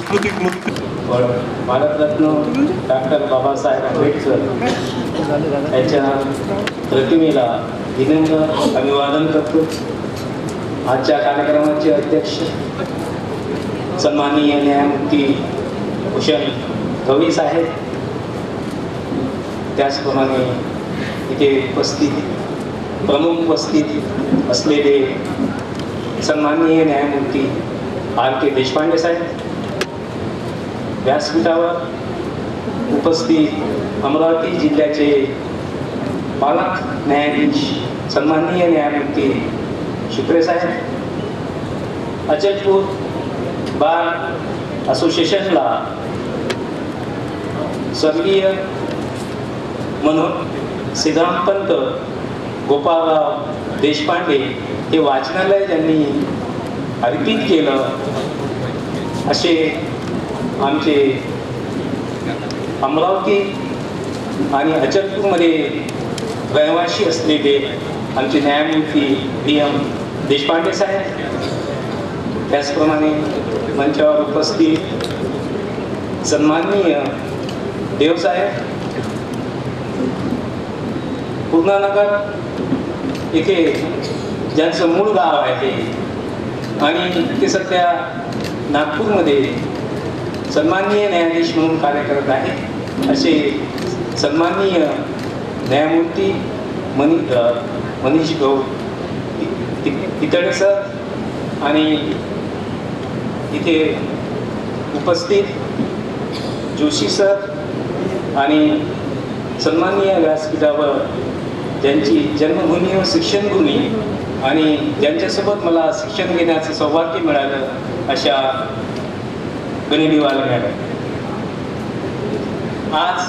सांस्कृतिक नृत्य भारतरत्न डॉक्टर बाबासाहेब आंबेडकर यांच्या प्रतिमेला विनम्र अभिवादन करतो. आजच्या कार्यक्रमाचे अध्यक्ष सन्माननीय न्यायमूर्ती भूषण गवई साहेब, त्याचप्रमाणे इथे प्रमुख उपस्थित असलेले सन्माननीय न्यायमूर्ती R.K. देशपांडे साहेब, व्यासपीठावर उपस्थित अमरावती जिल्ह्याचे पालक न्यायाधीश सन्माननीय न्यायमूर्ती शुक्रे साहेब, अचलपूर बार असोसिएशनला स्वर्गीय म्हणून सिद्धांतपंत गोपाळराव देशपांडे हे वाचनालय ज्यांनी अर्पित केलं, असे आमचे अमरावती आणि अचलपूरमध्ये रहिवासी असलेले आमचे न्यायमूर्ती DM देशपांडे साहेब, त्याचप्रमाणे मंचावर उपस्थित सन्माननीय देवसाहेब, पूर्णानगर इथे ज्यांचं मूळ गाव आहे आणि ते सध्या नागपूरमध्ये सन्माननीय न्यायाधीश म्हणून कार्य करत आहे, असे सन्माननीय न्यायमूर्ती मनीष गौड तितडे सर आणि इथे उपस्थित जोशी सर आणि सन्माननीय व्यासपीठावर ज्यांची जन्मभूमी व शिक्षणभूमी आणि ज्यांच्यासोबत मला शिक्षण घेण्याचं सौभाग्य मिळालं, अशा गणेशवाल मॅडम. आज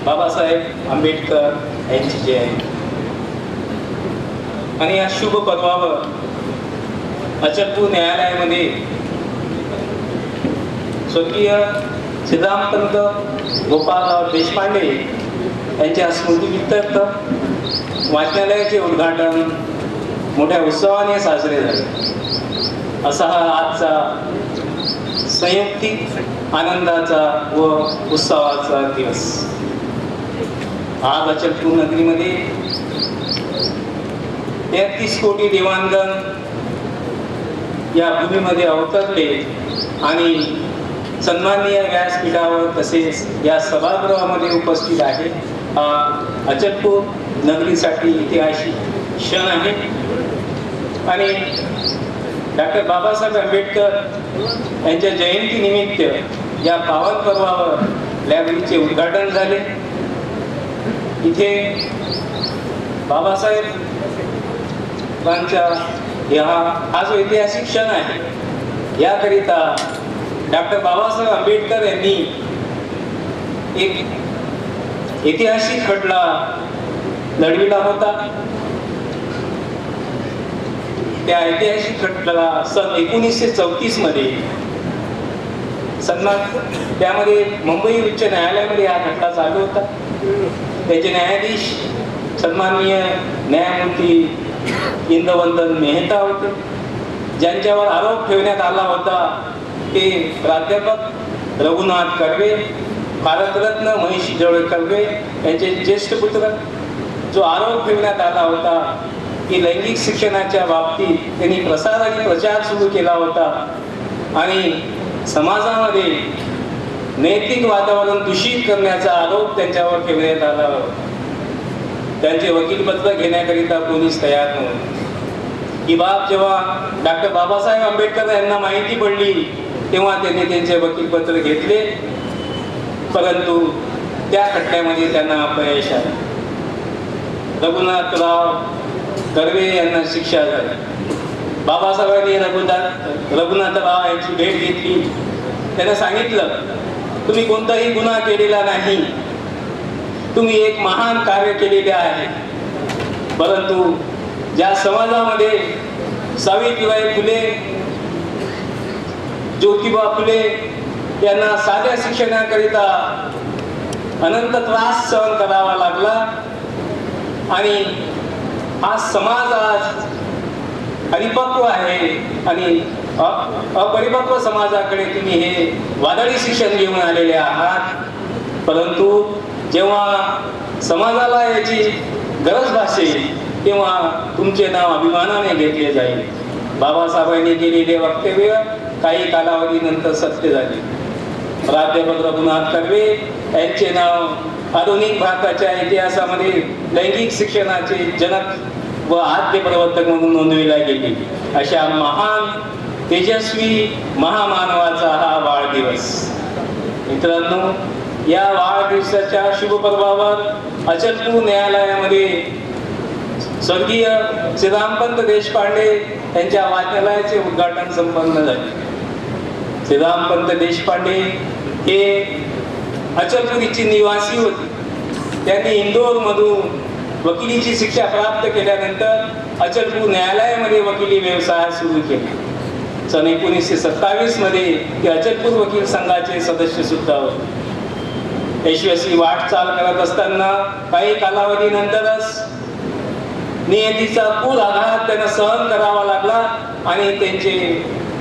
बाबासाहेब आंबेडकर यांची जयंती आणि या शुभ पर्वावर अचलपूर न्यायालयामध्ये स्वर्गीय सिद्धांतपंत गोपाळराव देशपांडे यांच्या स्मृतीप्रीत्यर्थ वाचनालयाचे उद्घाटन मोठ्या उत्सवाने साजरे झाले. असा हा आजचा संयुक्तिक आनंदाचा व उत्सवाचा दिवस. आज अचलपूर नगरीमध्ये 33 कोटी देवांगण या भूमीमध्ये अवतरले आणि सन्माननीय व्यासपीठावर तसेच या सभागृहामध्ये उपस्थित आहे. हा अचलपूर नगरीसाठी ऐतिहासिक क्षण आहे आणि डॉक्टर बाबासाहेब आंबेडकर यांच्या जयंतीनिमित्त या पावन पर्वावर लायब्ररीचे उद्घाटन झाले. इथे बाबासाहेबांच्या हा जो ऐतिहासिक क्षण आहे, याकरिता डॉक्टर बाबासाहेब आंबेडकर यांनी एक ऐतिहासिक खटला लढविला होता. त्या ऐतिहासिक खटल्याला सन 1934 मध्ये त्यामध्ये मुंबई उच्च न्यायालयामध्ये हा खटला चालू होता. त्याचे न्यायाधीश सन्माननीय न्यायमूर्ती इंदवंदन मेहता होते. ज्यांच्यावर आरोप ठेवण्यात आला होता ते प्राध्यापक रघुनाथ कर्वे, भारतरत्न महिषी जवळ कर्वे यांचे ज्येष्ठ पुत्र. जो आरोप ठेवण्यात आला होता की लैंगिक शिक्षणाच्या बाबतीत त्यांनी प्रसार आणि प्रचार सुरू केला होता आणि समाजामध्ये नैतिक वातावरण दूषित करण्याचा आरोप त्यांच्यावर ठेवण्यात आला. त्यांचे वकीलपत्र घेण्याकरिता कोणीच तयार नव्हते. ही बाब जेव्हा डॉक्टर बाबासाहेब आंबेडकर यांना माहिती पडली तेव्हा त्यांनी त्यांचे वकीलपत्र घेतले, परंतु त्या खटल्यामध्ये त्यांना अपयश आले. रघुनाथराव कर्वे यांना शिक्षा झाली. बाबासाहेबांनी रघुनाथराव यांची भेट घेतली. त्यांना सांगितलं, तुम्ही कोणताही गुन्हा केलेला नाही, तुम्ही एक महान कार्य केलेले आहे, परंतु ज्या समाजामध्ये सावित्रीबाई फुले, ज्योतिबा फुले यांना साध्या शिक्षणाकरिता अनंत त्रास सहन करावा लागला आणि हा समाज आज परिपक्व आहे आणि अपरिपक्व समाजाकडे तुम्ही हे वादळी शिक्षण घेऊन आलेले आहात. परंतु जेव्हा समाजाला याची गरज भासेल तेव्हा तुमचे नाव अभिमानाने घेतले जाईल. बाबासाहेबांनी केलेले वक्तव्य काही कालावधीनंतर सत्य झाले. प्राध्यापक रघुनाथ कर्वे यांचे नाव आधुनिक भारताच्या इतिहासामध्ये लैंगिक शिक्षणाचे जनक व आद्य प्रवर्तक म्हणून नोंदविला गेले. अशा महान तेजस्वी महामानवाचा हा वाढदिवस. मित्रांनो, या वाढदिवसाच्या शुभपर्वावर अचलपूर न्यायालयामध्ये स्वर्गीय श्रीरामपंत देशपांडे यांच्या वाचनालयाचे उद्घाटन संपन्न झाले. श्रीरामपंत देशपांडे हे अचलपूरची निवासी होते. त्यांनी इंदोरमधून वकिलीची शिक्षा प्राप्त केल्यानंतर अचलपूर न्यायालयामध्ये वकिली व्यवसाय सुरू केला. सन 1927 मध्ये ते अचलपूर वकील संघाचे सदस्य सुद्धा होते. यशस्वी वाटचाल करत असताना काही कालावधीनंतरच नियतीचा पूर आघात त्यांना सहन करावा लागला आणि त्यांचे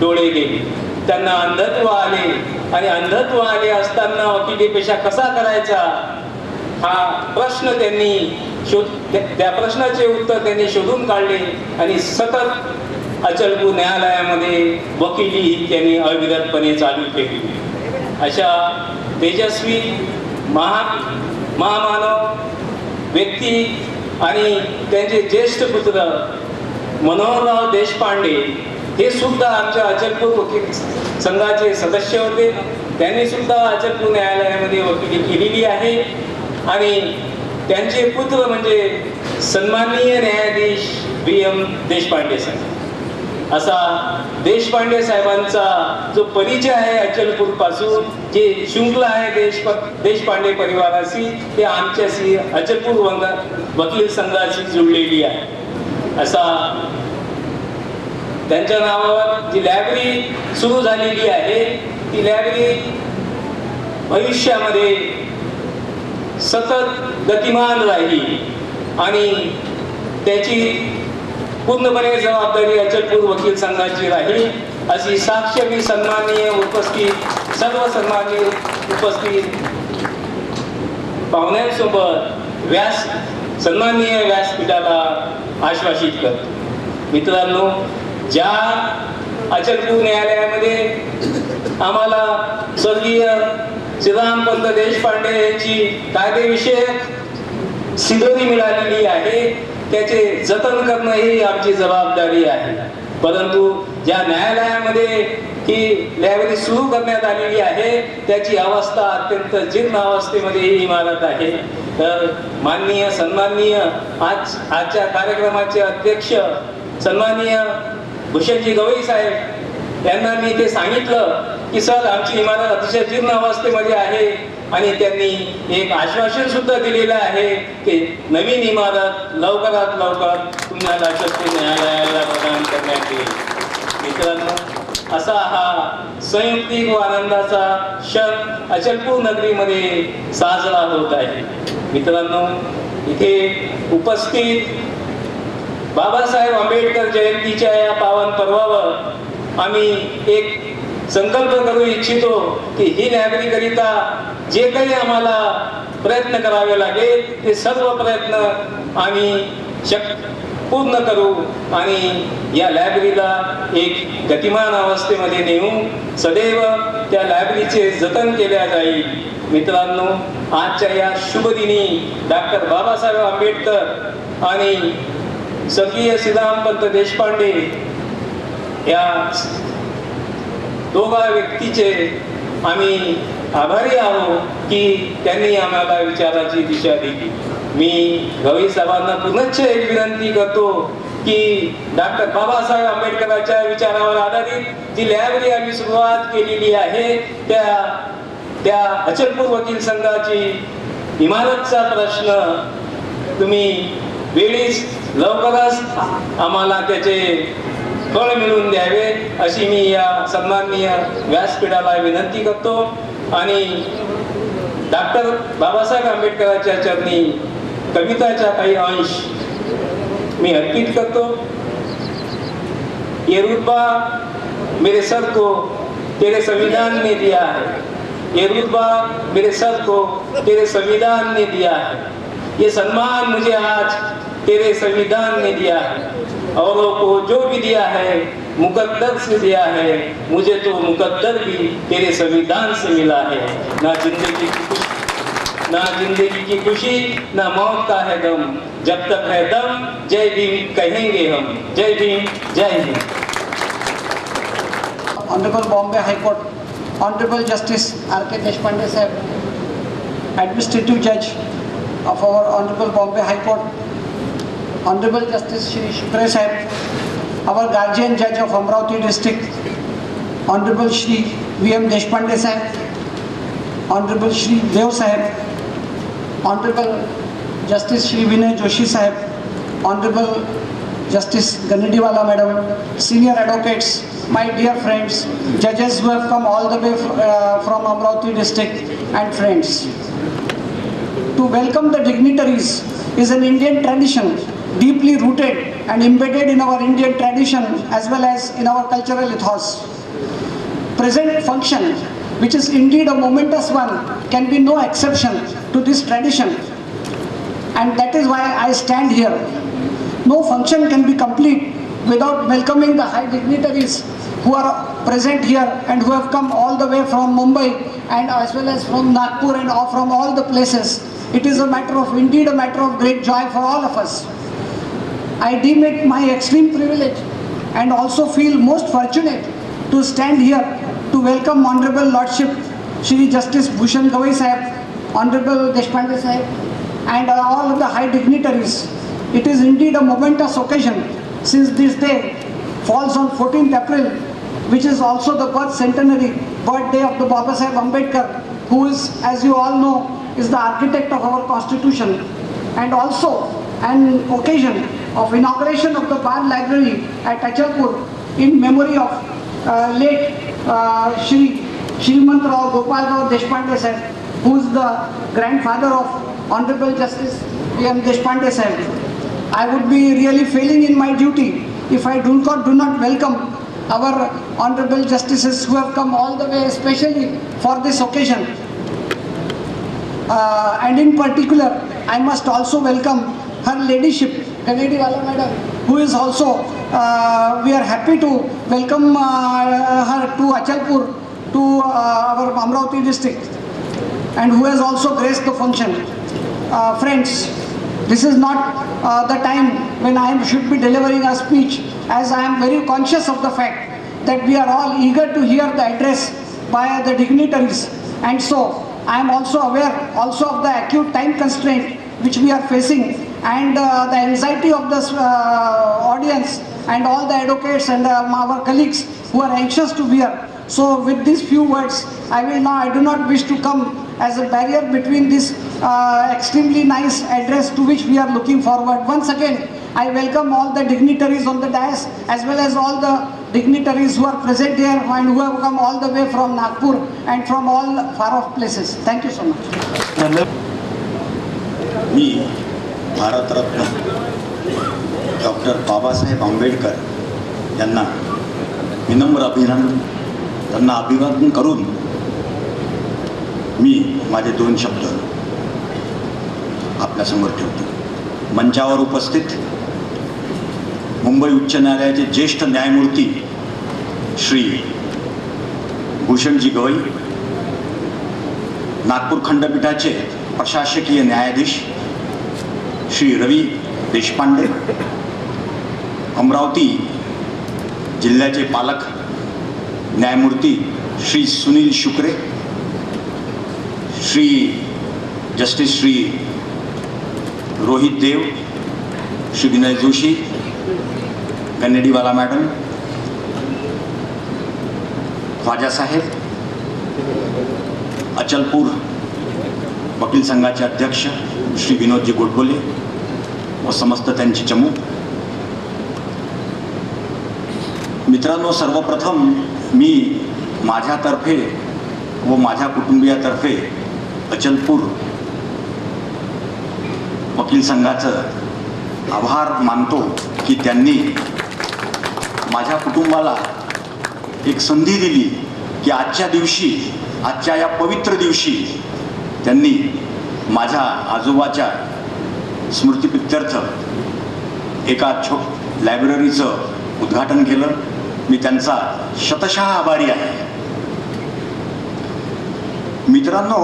डोळे गेले. त्यांना अंधत्व आले आणि अंधत्व आले असताना वकिली पेशा कसा करायचा हा प्रश्न त्या प्रश्नाचे उत्तर त्यांनी शोधून काढले आणि सतत अचलपूर न्यायालयामध्ये वकिली त्यांनी अविरतपणे चालू केली. अशा तेजस्वी महामानव व्यक्ती आणि त्यांचे ज्येष्ठ पुत्र मनोहरराव देशपांडे हे सुद्धा आमच्या अचलपूर वकील संघाचे सदस्य होते. त्यांनी सुद्धा अचलपूर न्यायालयामध्ये वकिली केलेली आहे. आणि त्यांचे पुत्र म्हणजे सन्माननीय न्यायाधीश VM देशपांडे साहेब. असा देशपांडे साहेबांचा जो परिचय आहे अचलपूर पासून, जे शृंखला आहे देशपांडे परिवाराशी, ते आमच्याशी अचलपूर वकील संघाशी जुळलेली आहे. असा त्यांच्या नावावर जी लायब्ररी सुरू झालेली आहे ती लायब्ररी भविष्यामध्ये सतत गतिमान राहील आणि त्याची पूर्णपणे जबाबदारी अचलपूर वकील संघाची राहील अशी साक्ष मी सन्माननीय सर्व सन्माननीय उपस्थित पाहुण्यांसोबत सन्माननीय व्यासपीठाला आश्वासित करतो. मित्रांनो, ज्या अचलपूर न्यायालयामध्ये आम्हाला स्वर्गीय श्रीरामपंत देशपांडे यांची कायदेविषयक सिडोरी मिळालेली आहे, त्याचे जतन करणं ही आमची जबाबदारी आहे. परंतु ज्या न्यायालयामध्ये ही लायब्ररी सुरू करण्यात आलेली आहे त्याची अवस्था अत्यंत जीर्ण अवस्थेमध्ये ही इमारत आहे. तर माननीय सन्माननीय आजच्या कार्यक्रमाचे अध्यक्ष सन्माननीय भूषणजी गवई साहेब यांना मी ते सांगितलं की सर, आमची इमारत अतिशय जीर्ण अवस्थेमध्ये आहे आणि त्यांनी एक आश्वासन सुद्धा दिलेलं आहे की नवीन इमारत लवकरात लवकर तुम्हाला अचलपूर न्यायालयाला प्रदान करण्यात येईल. मित्रांनो, असा हा संयुक्तिक व आनंदाचा क्षण अचलपूर नगरीमध्ये साजरा होत आहे. मित्रांनो, इथे उपस्थित बाबासाहेब आंबेडकर जयंतीच्या या पावन पर्वावर आम्ही एक संकल्प करू इच्छितो की ही लायब्ररी करिता जे काही आम्हाला प्रयत्न करावे लागेल ते सर्व प्रयत्न आम्ही पूर्ण करू आणि या लायब्ररीला एक गतिमान अवस्थेमध्ये नेऊन सदैव त्या लायब्ररीचे जतन केले जाईल. मित्रांनो, आजच्या या शुभदिनी डॉक्टर बाबासाहेब आंबेडकर आणि स्वर्गीय श्रीरामपंत देशपांडे या दोघा व्यक्तीचे आम्ही आभारी आहोत की त्यांनी आम्हाला विचाराची दिशा दिली. मी गवई साहेबांना पुनश्च एक विनंती करतो की डॉक्टर बाबासाहेब आंबेडकरांच्या विचारावर आधारित जी लायब्ररी आम्ही सुरुवात केलेली आहे त्या अचलपूर वकील संघाची इमारतचा प्रश्न तुम्ही वेळीच लवकरच आम्हाला त्याचे फळ मिळवून द्यावे अशी मी या सन्माननीय व्यासपीठाला विनंती करतो आणि डॉक्टर बाबासाहेब आंबेडकरांच्या चरणी कविताच्या काही अंश मी अर्पित करतो. येरुबा मेरे सर को तेरे संविधान ने दिया है, ये रुतबा मेरे सर को तेरे संविधान ने दिया है, ये सम्मान मुझे आज तेरे संविधान ने दिया है। औरों को जो भी दिया है मुकद्दर से दिया है, मुझे तो मुकद्दर भी तेरे संविधान से मिला है। ना जिंदगी की खुशी ना मौत का है गम, जब तक है दम जय भीम कहेंगे हम। जय भीम, जय Hind. Honorable Bombay High Court, Honorable Justice R.K. Deshpande Sahib, Administrative Judge of our Honorable Bombay High Court, Honorable Justice Shri Shukre Sahib, our Guardian Judge of Amravati District, Honorable Shri V.M. Deshpande Sahib, Honorable Shri Dev Sahib, Honorable Justice Shri Vinay Joshi Sahib, Honorable Justice Ganediwala Madam, Senior Advocates, my dear friends, judges who have come all the way from Amravati district and friends. To welcome the dignitaries is an Indian tradition deeply rooted and embedded in our Indian tradition as well as in our cultural ethos. Present function, which is indeed a momentous one, can be no exception to this tradition, and that is why I stand here. No function can be complete without welcoming the high dignitaries who are present here and who have come all the way from Mumbai and as well as from Nagpur and from all the places. It is indeed a matter of great joy for all of us. I deem it my extreme privilege and also feel most fortunate to stand here to welcome Honorable Lordship Shri Justice Bhushan Gavai Sahib, Honorable Deshpande Sahib and all of the high dignitaries. It is indeed a momentous occasion since this day falls on 14th April, which is also the birthday of the Baba Saheb Ambedkar, who is, as you all know, is the architect of our constitution, and also an occasion of inauguration of the Bar Library at Achalpur in memory of late Shrimant Rao Gopal Rao Deshpande Sahib, who is the grandfather of Honorable Justice V.M. Deshpande Sahib. I would be really failing in my duty if I do not welcome our honorable justices who have come all the way especially for this occasion. And in particular, I must also welcome her ladyship, Ganediwala Madam, who is also, we are happy to welcome her to Achalpur, to our Amravati district, and who has also graced the function. Friends, this is not the time when I should be delivering a speech, as I am very conscious of the fact that we are all eager to hear the address by the dignitaries, and so I am also aware also of the acute time constraint which we are facing, and the anxiety of the audience and all the advocates and our colleagues who are anxious to hear. So with these few words, I do not wish to come as a barrier between this extremely nice address to which we are looking forward. Once again, I welcome all the dignitaries on the dais as well as all the dignitaries who are present here and who have come all the way from Nagpur and from all far off places. Thank you so much. Me Bharat Ratna doctor Babasaheb Ambedkar यांना विनम्र अभिनंदन, त्यांना अभिवादन करून मी माझे दोन शब्द आपल्यासमोर ठेवतो. मंचावर उपस्थित मुंबई उच्च न्यायालयाचे ज्येष्ठ न्यायमूर्ती श्री भूषणजी गवई, नागपूर खंडपीठाचे प्रशासकीय न्यायाधीश श्री रवी देशपांडे, अमरावती जिल्ह्याचे पालक न्यायमूर्ती श्री सुनील शुक्रे, श्री जस्टिस श्री रोहित देव, श्री विनय जोशी, गन्नेडीवाला मॅडम, ख्वाजा साहेब, अचलपूर वकील संघाचे अध्यक्ष श्री विनोदजी गोडबोले व समस्त त्यांची चमू. मित्रांनो, सर्वप्रथम मी माझ्यातर्फे व माझ्या कुटुंबियातर्फे अचलपूर वकील संघाचं आभार मानतो की त्यांनी माझ्या कुटुंबाला एक संधी दिली की आजच्या दिवशी, आजच्या या पवित्र दिवशी त्यांनी माझ्या आजोबाच्या स्मृतिप्रित्यर्थ एका लायब्ररीचं उद्घाटन केलं. मी त्यांचा शतशः आभारी आहे. मित्रांनो,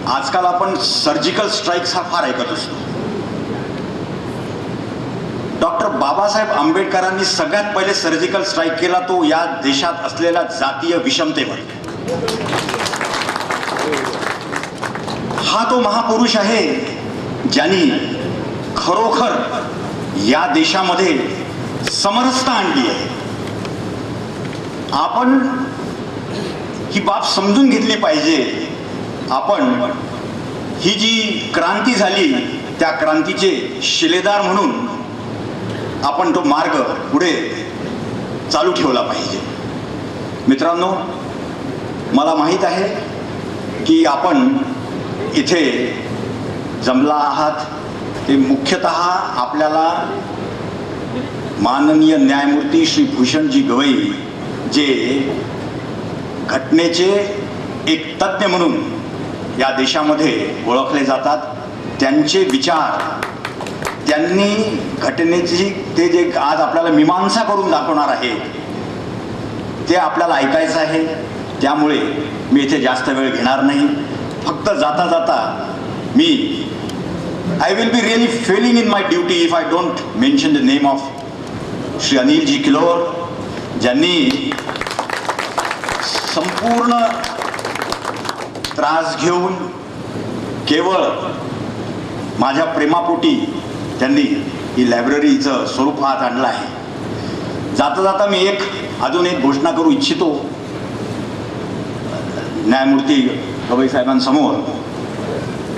आजकाल आपण सर्जिकल स्ट्राईक्स हा फार ऐकत असतो. डॉक्टर बाबासाहेब आंबेडकरांनी सगळ्यात पहिले सर्जिकल स्ट्राईक केला तो या देशात असलेल्या जातीय विषमतेवर. हा तो महापुरुष आहे ज्यांनी खरोखर या देशामध्ये समरसता आणली आहे. आपण ही बाब समजून घेतली पाहिजे. आपण ही जी क्रांती झाली त्या क्रांतीचे शिलेदार म्हणून आपण तो मार्ग पुढे चालू ठेवला पाहिजे. मित्रांनो, मला माहीत आहे की आपण इथे जमला आहात ते मुख्यतः आपल्याला माननीय न्यायमूर्ती श्री भूषणजी गवई, जे घटनेचे एक तज्ज्ञ म्हणून या देशामध्ये ओळखले जातात, त्यांचे विचार, त्यांनी घटनेची ते जे आज आपल्याला मीमांसा करून दाखवणार आहेत ते आपल्याला ऐकायचं आहे. त्यामुळे मी इथे जास्त वेळ घेणार नाही. फक्त जाता जाता मी I will be really failing in my duty if I don't mention the name of Shri अनिलजी किलोर, ज्यांनी संपूर्ण त्रास घेऊन केवळ माझ्या प्रेमापोटी त्यांनी ही लायब्ररीचं स्वरूप आज आणलं आहे. जाता जाता मी अजून एक घोषणा करू इच्छितो न्यायमूर्ती गवई साहेबांसमोर,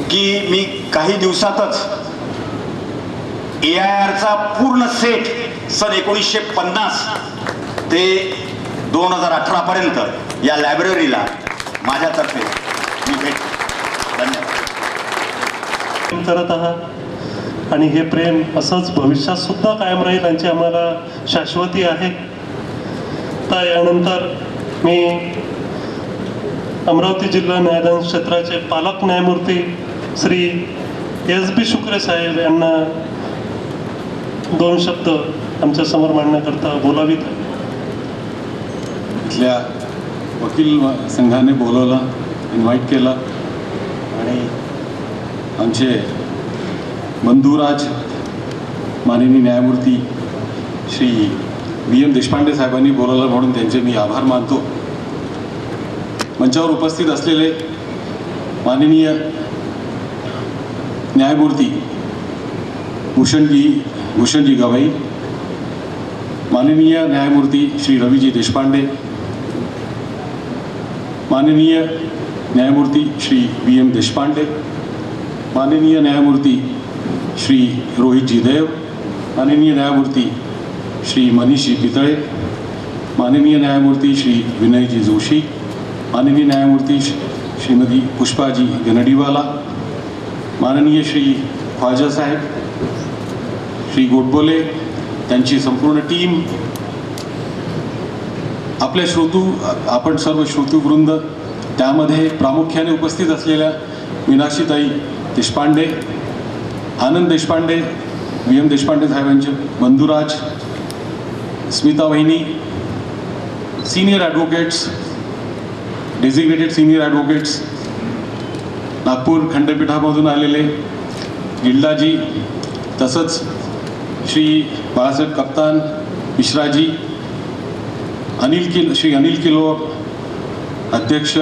की मी काही दिवसातच AIRचा पूर्ण सेट सन 1950 ते 2018 पर्यंत या लायब्ररीला माझ्यातर्फे मी भेट. धन्यवाद. करत आहात आणि हे प्रेम असंच भविष्यात सुद्धा कायम राहील यांची आम्हाला शाश्वती आहे. तर यानंतर मी अमरावती जिल्हा न्यायदान क्षेत्राचे पालक न्यायमूर्ती श्री SB शुक्रे साहेब यांना 2 शब्द आमच्या समोर मांडण्याकरता बोलावीत. इथल्या वकील संघाने बोलवलं, इन्व्हाइट केलं आणि आमचे बंधुराज माननीय न्यायमूर्ती श्री VM देशपांडे साहेबांनी बोलवलं म्हणून त्यांचे मी आभार मानतो. मंचावर उपस्थित असलेले माननीय न्यायमूर्ती भूषणजी गवई, माननीय न्यायमूर्ती श्री रवीजी देशपांडे, माननीय न्यायमूर्ती श्री VM देशपांडे, माननीय न्यायमूर्ती श्री रोहितजी देव, माननीय न्यायमूर्ती श्री मनीषजी पितळे, माननीय न्यायमूर्ती श्री विनयजी जोशी, माननीय न्यायमूर्ती श्रीमती पुष्पाजी गनडीवाला, माननीय श्री ख्वाजा साहेब, श्री गोडबोले, त्यांची संपूर्ण टीम, आपल्या आपण सर्व श्रोतृवृंद, त्यामध्ये प्रामुख्याने उपस्थित असलेल्या मीनाक्षीताई देशपांडे, आनंद देशपांडे, VM देशपांडे साहेबांचे बंधुराज, स्मिता वहिनी, senior advocates, designated senior advocates, Nagpur खंडपीठामधून आलेले गिल्डाजी, तसंच श्री बाळासाहेब कप्तान मिश्राजी, श्री अनिल किलोर अध्यक्ष,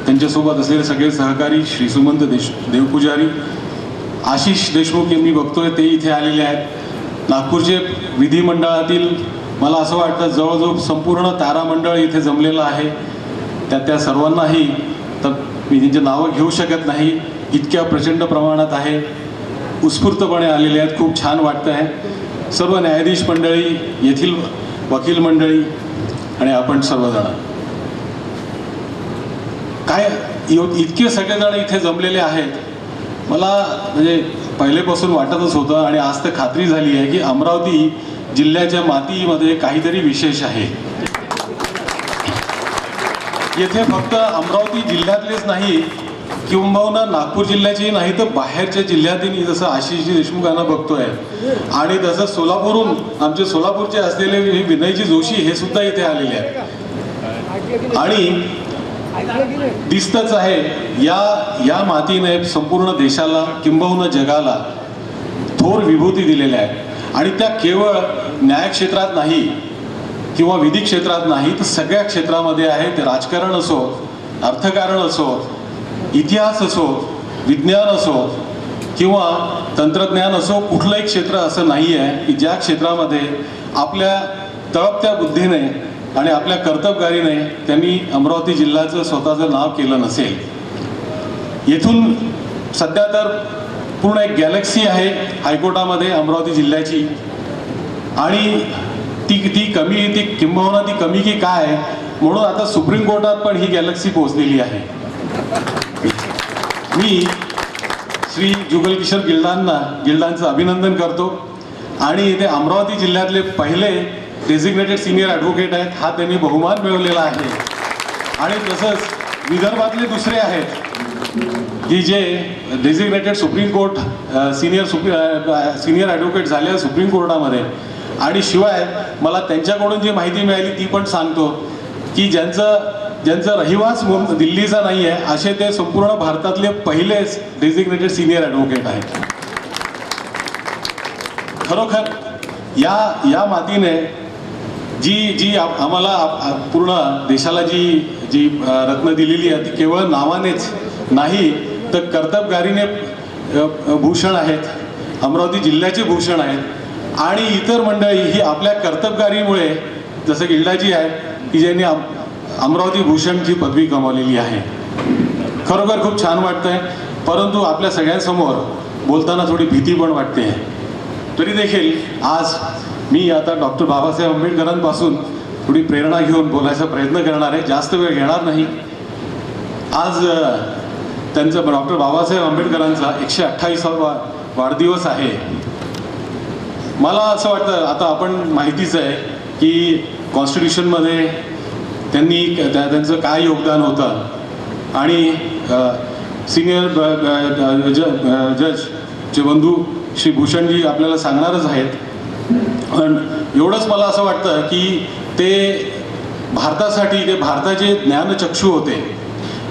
त्यांच्यासोबत असलेले सगळे सहकारी, श्री सुमंत देवपुजारी, आशिष देशमुख यांनी बघतोय ते इथे आलेले आहेत. नागपूरचे विधिमंडळातील मला असं वाटतं जवळजवळ संपूर्ण तारामंडळ इथे जमलेलं आहे. त्या सर्वांनाही तर मी त्यांची नावं घेऊ शकत नाही, इतक्या प्रचंड प्रमाणात आहे, उत्स्फूर्तपणे आलेले आहेत. खूप छान वाटतं आहे. सर्व न्यायाधीश मंडळी, येथील वकील मंडळी आणि आपण सर्वजण काय इतके सगळेजण इथे जमलेले आहेत. मला म्हणजे पहिलेपासून वाटतच होतं आणि आज तर खात्री झाली आहे की अमरावती जिल्ह्याच्या मातीमध्ये काहीतरी विशेष आहे. येथे फक्त अमरावती जिल्ह्यातलेच नाही किंबहुना नागपूर जिल्ह्याचेही नाही तर बाहेरच्या जिल्ह्यातही, जसं आशिषजी देशमुखांना बघतोय आणि तसं सोलापूरहून आमचे सोलापूरचे असलेले विनयजी जोशी हे सुद्धा इथे आलेले आहेत. आणि दिसतच आहे या मातीने संपूर्ण देशाला किंबहुना जगाला थोर विभूती दिलेल्या आहेत. आणि त्या केवळ न्याय क्षेत्रात नाही किंवा विधी क्षेत्रात नाही तर सगळ्या क्षेत्रामध्ये आहे. ते राजकारण असो, अर्थकारण असो, इतिहास असो, विज्ञान असो किंवा तंत्रज्ञान असो, कुठलंही क्षेत्र असं नाही आहे की ज्या क्षेत्रामध्ये आपल्या तळपत्या बुद्धीने आणि आपल्या कर्तबगारीने त्यांनी अमरावती जिल्ह्याचं स्वतःचं नाव केलं नसेल. येथून सध्या तर पूर्ण एक गॅलेक्सी आहे हायकोर्टामध्ये अमरावती जिल्ह्याची, आणि ती किंबहुना ती कमी की काय म्हणून आता सुप्रीम कोर्टात पण ही गॅलेक्सी पोहोचलेली आहे. मी श्री जुगलकिशोर गिल्डांचं अभिनंदन करतो. आणि ते अमरावती जिल्ह्यातले पहिले डेझिग्नेटेड सिनियर ॲडव्होकेट आहेत, हा त्यांनी बहुमान मिळवलेला आहे. आणि तसंच विदर्भातले दुसरे आहेत की जे designated supreme court senior advocate झाले सुप्रीम कोर्टामध्ये. आणि शिवाय मला त्यांच्याकडून जी माहिती मिळाली ती पण सांगतो की ज्यांचा रहिवास दिल्लीचा नाही आहे असे ते संपूर्ण भारतातले पहिलेच डेझिग्नेटेड सिनियर ॲडव्होकेट आहेत. खरोखर या मातीने जी आम्हाला पूर्ण देशाला जी रत्न दिलेली आहे ती केवळ नावानेच नाही तर कर्तबगारीने भूषण आहेत, अमरावती जिल्ह्याचे भूषण आहेत. आणि इतर मंडळी ही आपल्या कर्तबगारीमुळे, जसं गिल्डाजी आहेत की ज्यांनी अमरावती भूषणची पदवी कमावलेली आहे. खरोखर खूप छान वाटतंय. परंतु आपल्या सगळ्यांसमोर बोलताना थोडी भीती पण वाटते. तरी देखील आज मी आता डॉक्टर बाबासाहेब आंबेडकरांपासून थोडी प्रेरणा घेऊन बोलायचा प्रयत्न करणार आहे. जास्त वेळ घेणार नाही. आज त्यांचा डॉक्टर बाबासाहेब आंबेडकरांचा 128वा वाढदिवस आहे. मला असं वाटतं, आता आपण माहितीच आहे की कॉन्स्टिट्यूशनमध्ये त्यांचं काय योगदान होतं. आणि सिनियर जजचे बंधू श्री भूषणजी आपल्याला सांगणारच आहेत. पण एवढंच मला असं वाटतं की ते भारताचे ज्ञानचक्षू होते.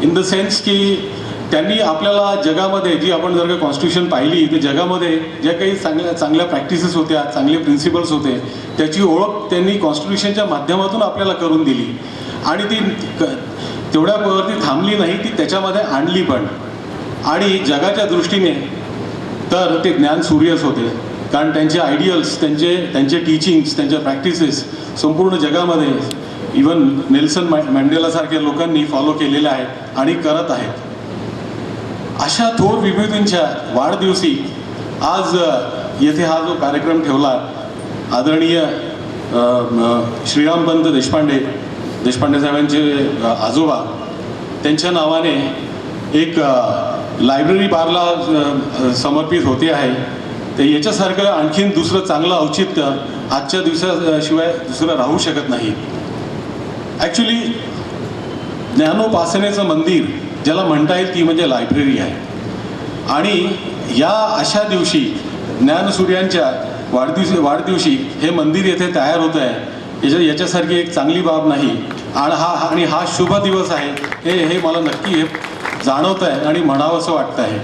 इन द सेन्स की त्यांनी आपल्याला जगामध्ये जी आपण जर का कॉन्स्टिट्यूशन पाहिली तर जगामध्ये ज्या काही चांगल्या प्रॅक्टिसेस होत्या, चांगले प्रिन्सिपल्स होते, त्याची ओळख त्यांनी कॉन्स्टिट्यूशनच्या माध्यमातून आपल्याला करून दिली. आणि ती तेवढ्यावरती थांबली नाही, ती त्याच्यामध्ये आणली पण. आणि जगाच्या दृष्टीने तर ते ज्ञान सूर्यच होते. कारण त्यांचे आयडियल्स, त्यांचे टीचिंग्स, त्यांच्या प्रॅक्टिसेस संपूर्ण जगामध्ये इवन नेल्सन मंडेलासारख्या लोकांनी फॉलो केलेल्या आहेत आणि करत आहेत. अशा थोर विभूतींच्या वाढदिवशी आज येथे हा जो कार्यक्रम ठेवला, आदरणीय श्रीरामपंत देशपांडे साहेबांचे आजोबा त्यांच्या नावाने एक लायब्ररी बारला समर्पित होते आहे. तर याच्यासारखं आणखीन दुसरं चांगलं औचित्य आजच्या दिवसाशिवाय दुसरं राहू शकत नाही. ॲक्च्युली ज्ञानोपासनेचं मंदिर ज्याला म्हणता येईल ती म्हणजे लायब्ररी आहे. आणि या अशा दिवशी ज्ञानसूर्यांच्या वाढदिवशी हे मंदिर येथे तयार होत आहे, याच्यासारखी एक चांगली बाब नाही. आणि हा शुभ दिवस आहे हे मला नक्की जाणवत आहे आणि म्हणावंसं वाटतं आहे.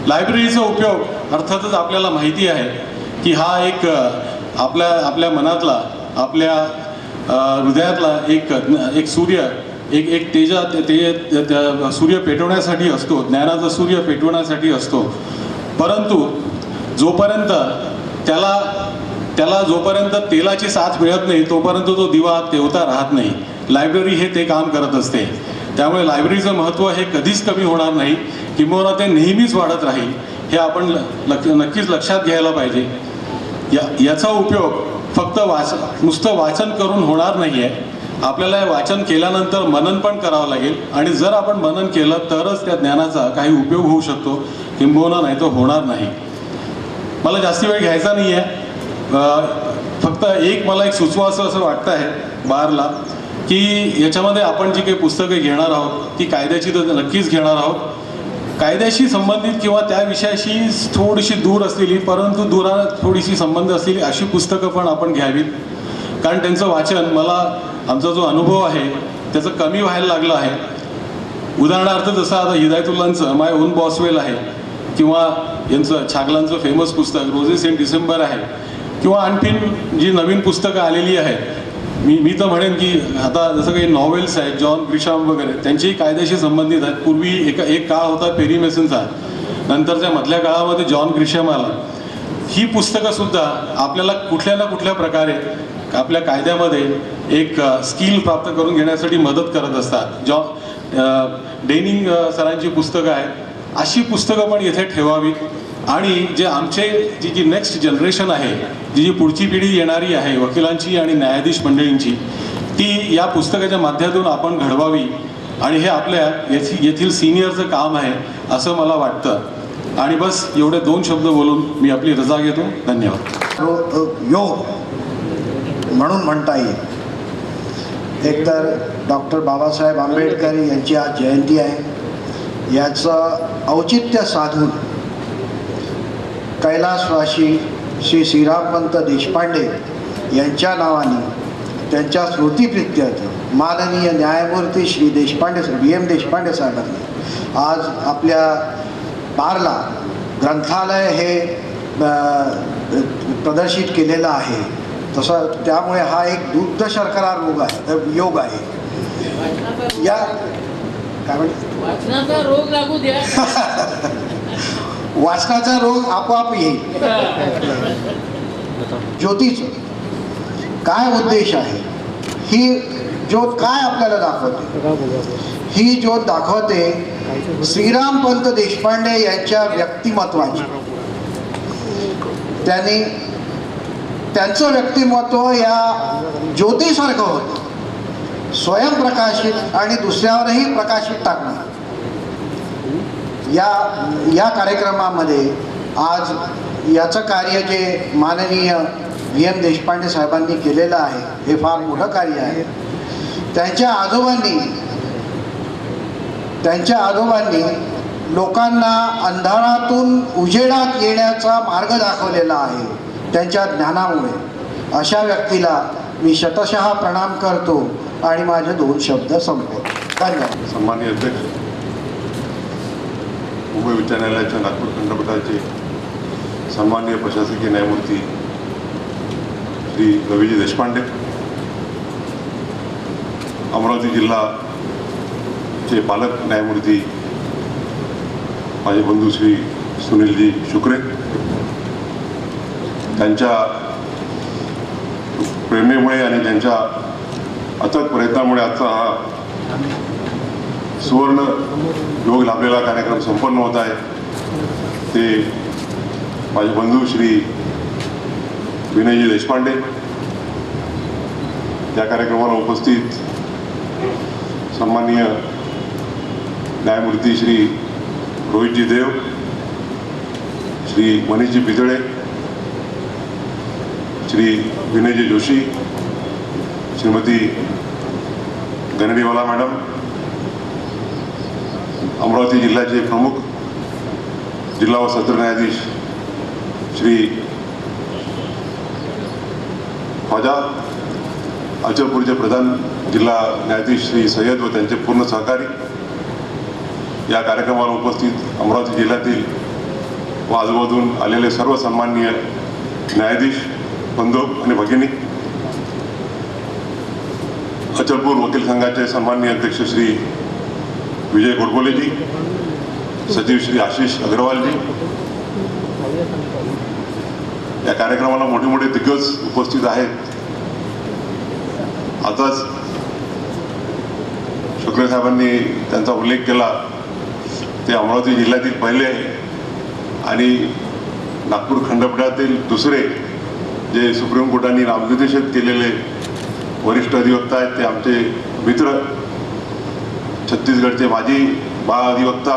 लायब्ररीचा उपयोग अर्थातच आपल्याला माहिती आहे की हा एक आपल्या मनातला, आपल्या हृदयातला एक सूर्य, एक सूर्य पेटवण्यासाठी असतो, ज्ञानाचा सूर्य पेटवण्यासाठी असतो. परंतु जोपर्यंत त्याला जोपर्यंत तेलाची साथ मिळत नाही तोपर्यंत तो दिवा तेवता राहत नाही. लायब्ररी हे ते काम करत असते. त्यामुळे लायब्ररीचं महत्त्व हे कधीच कमी होणार नाही, किंबहुना ते नेहमीच वाढत राहील हे आपण नक्कीच लक्षात घ्यायला पाहिजे. याचा उपयोग फक्त नुसतं वाचन करून होणार नाही आहे. आपल्याला हे वाचन केल्यानंतर मनन पण करावं लागेल. आणि जर आपण मनन केलं तरच त्या ज्ञानाचा काही उपयोग होऊ शकतो, किंबहुना नाही तो होणार नाही. मला जास्ती वेळ घ्यायचा नाही आहे. फक्त मला एक सुचवावं असं वाटतं आहे बारला की याच्यामध्ये आपण जी काही पुस्तकं घेणार आहोत ती कायद्याची तर नक्कीच घेणार आहोत. कायद्याशी संबंधित किंवा त्या विषयाशी थोडीशी दूर असलेली परंतु थोडीशी संबंध असलेली अशी पुस्तकं पण आपण घ्यावीत. कारण त्यांचं वाचन मला आमचा जो अनुभव आहे त्याचं कमी व्हायला लागलं आहे. उदाहरणार्थ जसं आता हिदायतुल्लांचं माय ओन बॉसवेल आहे, किंवा यांचं छागलांचं फेमस पुस्तक रोजेस इन डिसेंबर आहे, किंवा आणखीन जी नवीन पुस्तकं आलेली आहेत. मी तर म्हणेन की आता जसं काही नॉवेल्स आहेत जॉन ग्रिशाम वगैरे त्यांचीही कायद्याशी संबंधित आहेत. पूर्वी एक काळ होता पेरी मेसनचा, नंतरच्या मधल्या काळामध्ये जॉन ग्रिशाम आला. ही पुस्तकंसुद्धा आपल्याला कुठल्या ना कुठल्या प्रकारे आपल्या कायद्यामध्ये एक स्किल प्राप्त करून घेण्यासाठी मदत करत असतात. डेनिंग सरांची पुस्तकं आहेत, अशी पुस्तकं पण इथे ठेवावी. आणि जे आमचे जी नेक्स्ट जनरेशन आहे, जी पुढची पिढी येणारी आहे वकिलांची आणि न्यायाधीश मंडळींची, ती या पुस्तकाच्या माध्यमातून आपण घडवावी. आणि हे आपल्या येथील सिनियरचं काम आहे असं मला वाटतं. आणि बस एवढे 2 शब्द बोलून मी आपली रजा घेतो. धन्यवाद. योग म्हणून म्हणता येईल. एकतर डॉक्टर बाबासाहेब आंबेडकर यांची आज जयंती आहे. याचं औचित्य साधून कैलासवासी श्री श्रीरामपंत देशपांडे यांच्या नावाने त्यांच्या स्मृतिप्रित्यर्थ माननीय न्यायमूर्ती श्री देशपांडे VM देशपांडे साहेबांनी आज आपल्या बारला ग्रंथालय हे प्रदर्शित केलेलं आहे. तसं त्यामुळे हा एक दुग्ध शर्करा योग आहे. या काय म्हणते वाचनाचा रोग लागू द्या. वाचनाचा रोग आपोआप येईल. ज्योतीचं काय उद्देश आहे, ही ज्योत काय आपल्याला दाखवते? ही ज्योत दाखवते श्रीरामपंत देशपांडे यांच्या व्यक्तिमत्वाची. त्यांचं व्यक्तिमत्व या ज्योतीसारखं होतं, स्वयंप्रकाशित आणि दुसऱ्यावरही प्रकाशित टाकणं. या कार्यक्रमामध्ये आज याचं कार्य जे माननीय VM देशपांडे साहेबांनी केलेलं आहे हे फार मोठं कार्य आहे. त्यांच्या आजोबांनी लोकांना अंधारातून उजेडात येण्याचा मार्ग दाखवलेला आहे त्यांच्या ज्ञानामुळे. अशा व्यक्तीला मी शतशः प्रणाम करतो आणि माझे 2 शब्द संपवतो. धन्यवाद. सन्माननीय अध्यक्ष, मुंबई उच्च न्यायालयाच्या नागपूर खंडपीठाचे सन्माननीय प्रशासकीय न्यायमूर्ती श्री रवीजी देशपांडे, अमरावती जिल्हाचे पालक न्यायमूर्ती माझे बंधू श्री सुनीलजी शुक्रे, त्यांच्या प्रेरणेमुळे आणि त्यांच्या अथक प्रयत्नामुळे आजचा हा सुवर्ण योग लाभलेला कार्यक्रम संपन्न होत आहे. ते माझे बंधू श्री विनयजी देशपांडे, या कार्यक्रमाला उपस्थित सन्माननीय न्यायमूर्ती श्री रोहितजी देव, श्री मनीषजी पितळे, श्री विनयजी जोशी, श्रीमती गणेशवाला मॅडम, अमरावती जिल्ह्याचे प्रमुख जिल्हा व सत्र न्यायाधीश श्री ख्वाजा, अचलपूरचे प्रधान जिल्हा न्यायाधीश श्री सय्यद व त्यांचे पूर्ण सहकारी, या कार्यक्रमाला उपस्थित अमरावती जिल्ह्यातील व आजूबाजून आलेले सर्व सन्माननीय न्यायाधीश बंधू आणि भगिनी, अचलपूर वकील संघाचे सन्माननीय अध्यक्ष श्री विजय गोडबोलेजी, सचिव श्री आशिष अग्रवालजी, या कार्यक्रमाला मोठे मोठे दिग्गज उपस्थित आहेत. आताच शुक्रे साहेबांनी त्यांचा उल्लेख केला, ते अमरावती जिल्ह्यातील पहिले आणि नागपूर खंडपीठातील दुसरे जे सुप्रीम कोर्टाने नामनिर्देशित केलेले वरिष्ठ अधिवक्ता आहेत. ते आमचे मित्र, छत्तीसगडचे माजी महाअधिवक्ता,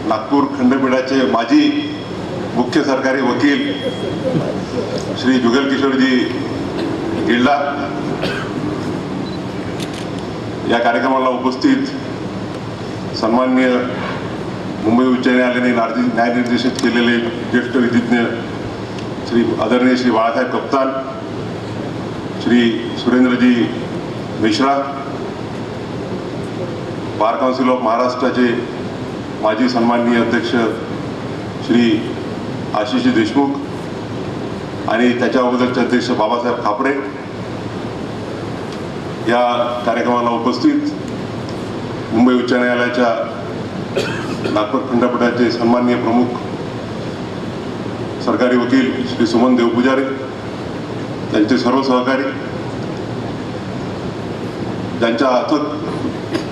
नागपूर खंडपीठाचे माजी मुख्य सरकारी वकील श्री जुगल किशोरजी गिल्डा, या कार्यक्रमाला उपस्थित सन्माननीय मुंबई उच्च न्यायालयाने न्यायनिर्देशित केलेले ज्येष्ठ विधिज्ञ श्री आदरणीय श्री बाळासाहेब कप्तान, Shri सुरेंद्रजी Mishra, bar council of महाराष्ट्राचे माजी सन्माननीय अध्यक्ष श्री आशिषजी देशमुख आणि त्याच्या अगोदरचे अध्यक्ष बाबासाहेब खापरे, या कार्यक्रमाला उपस्थित मुंबई उच्च न्यायालयाच्या नागपूर खंडपीठाचे सन्माननीय प्रमुख सरकारी वकील श्री सुमन देवपुजारी, त्यांचे सर्व सहकारी, ज्यांच्या अथक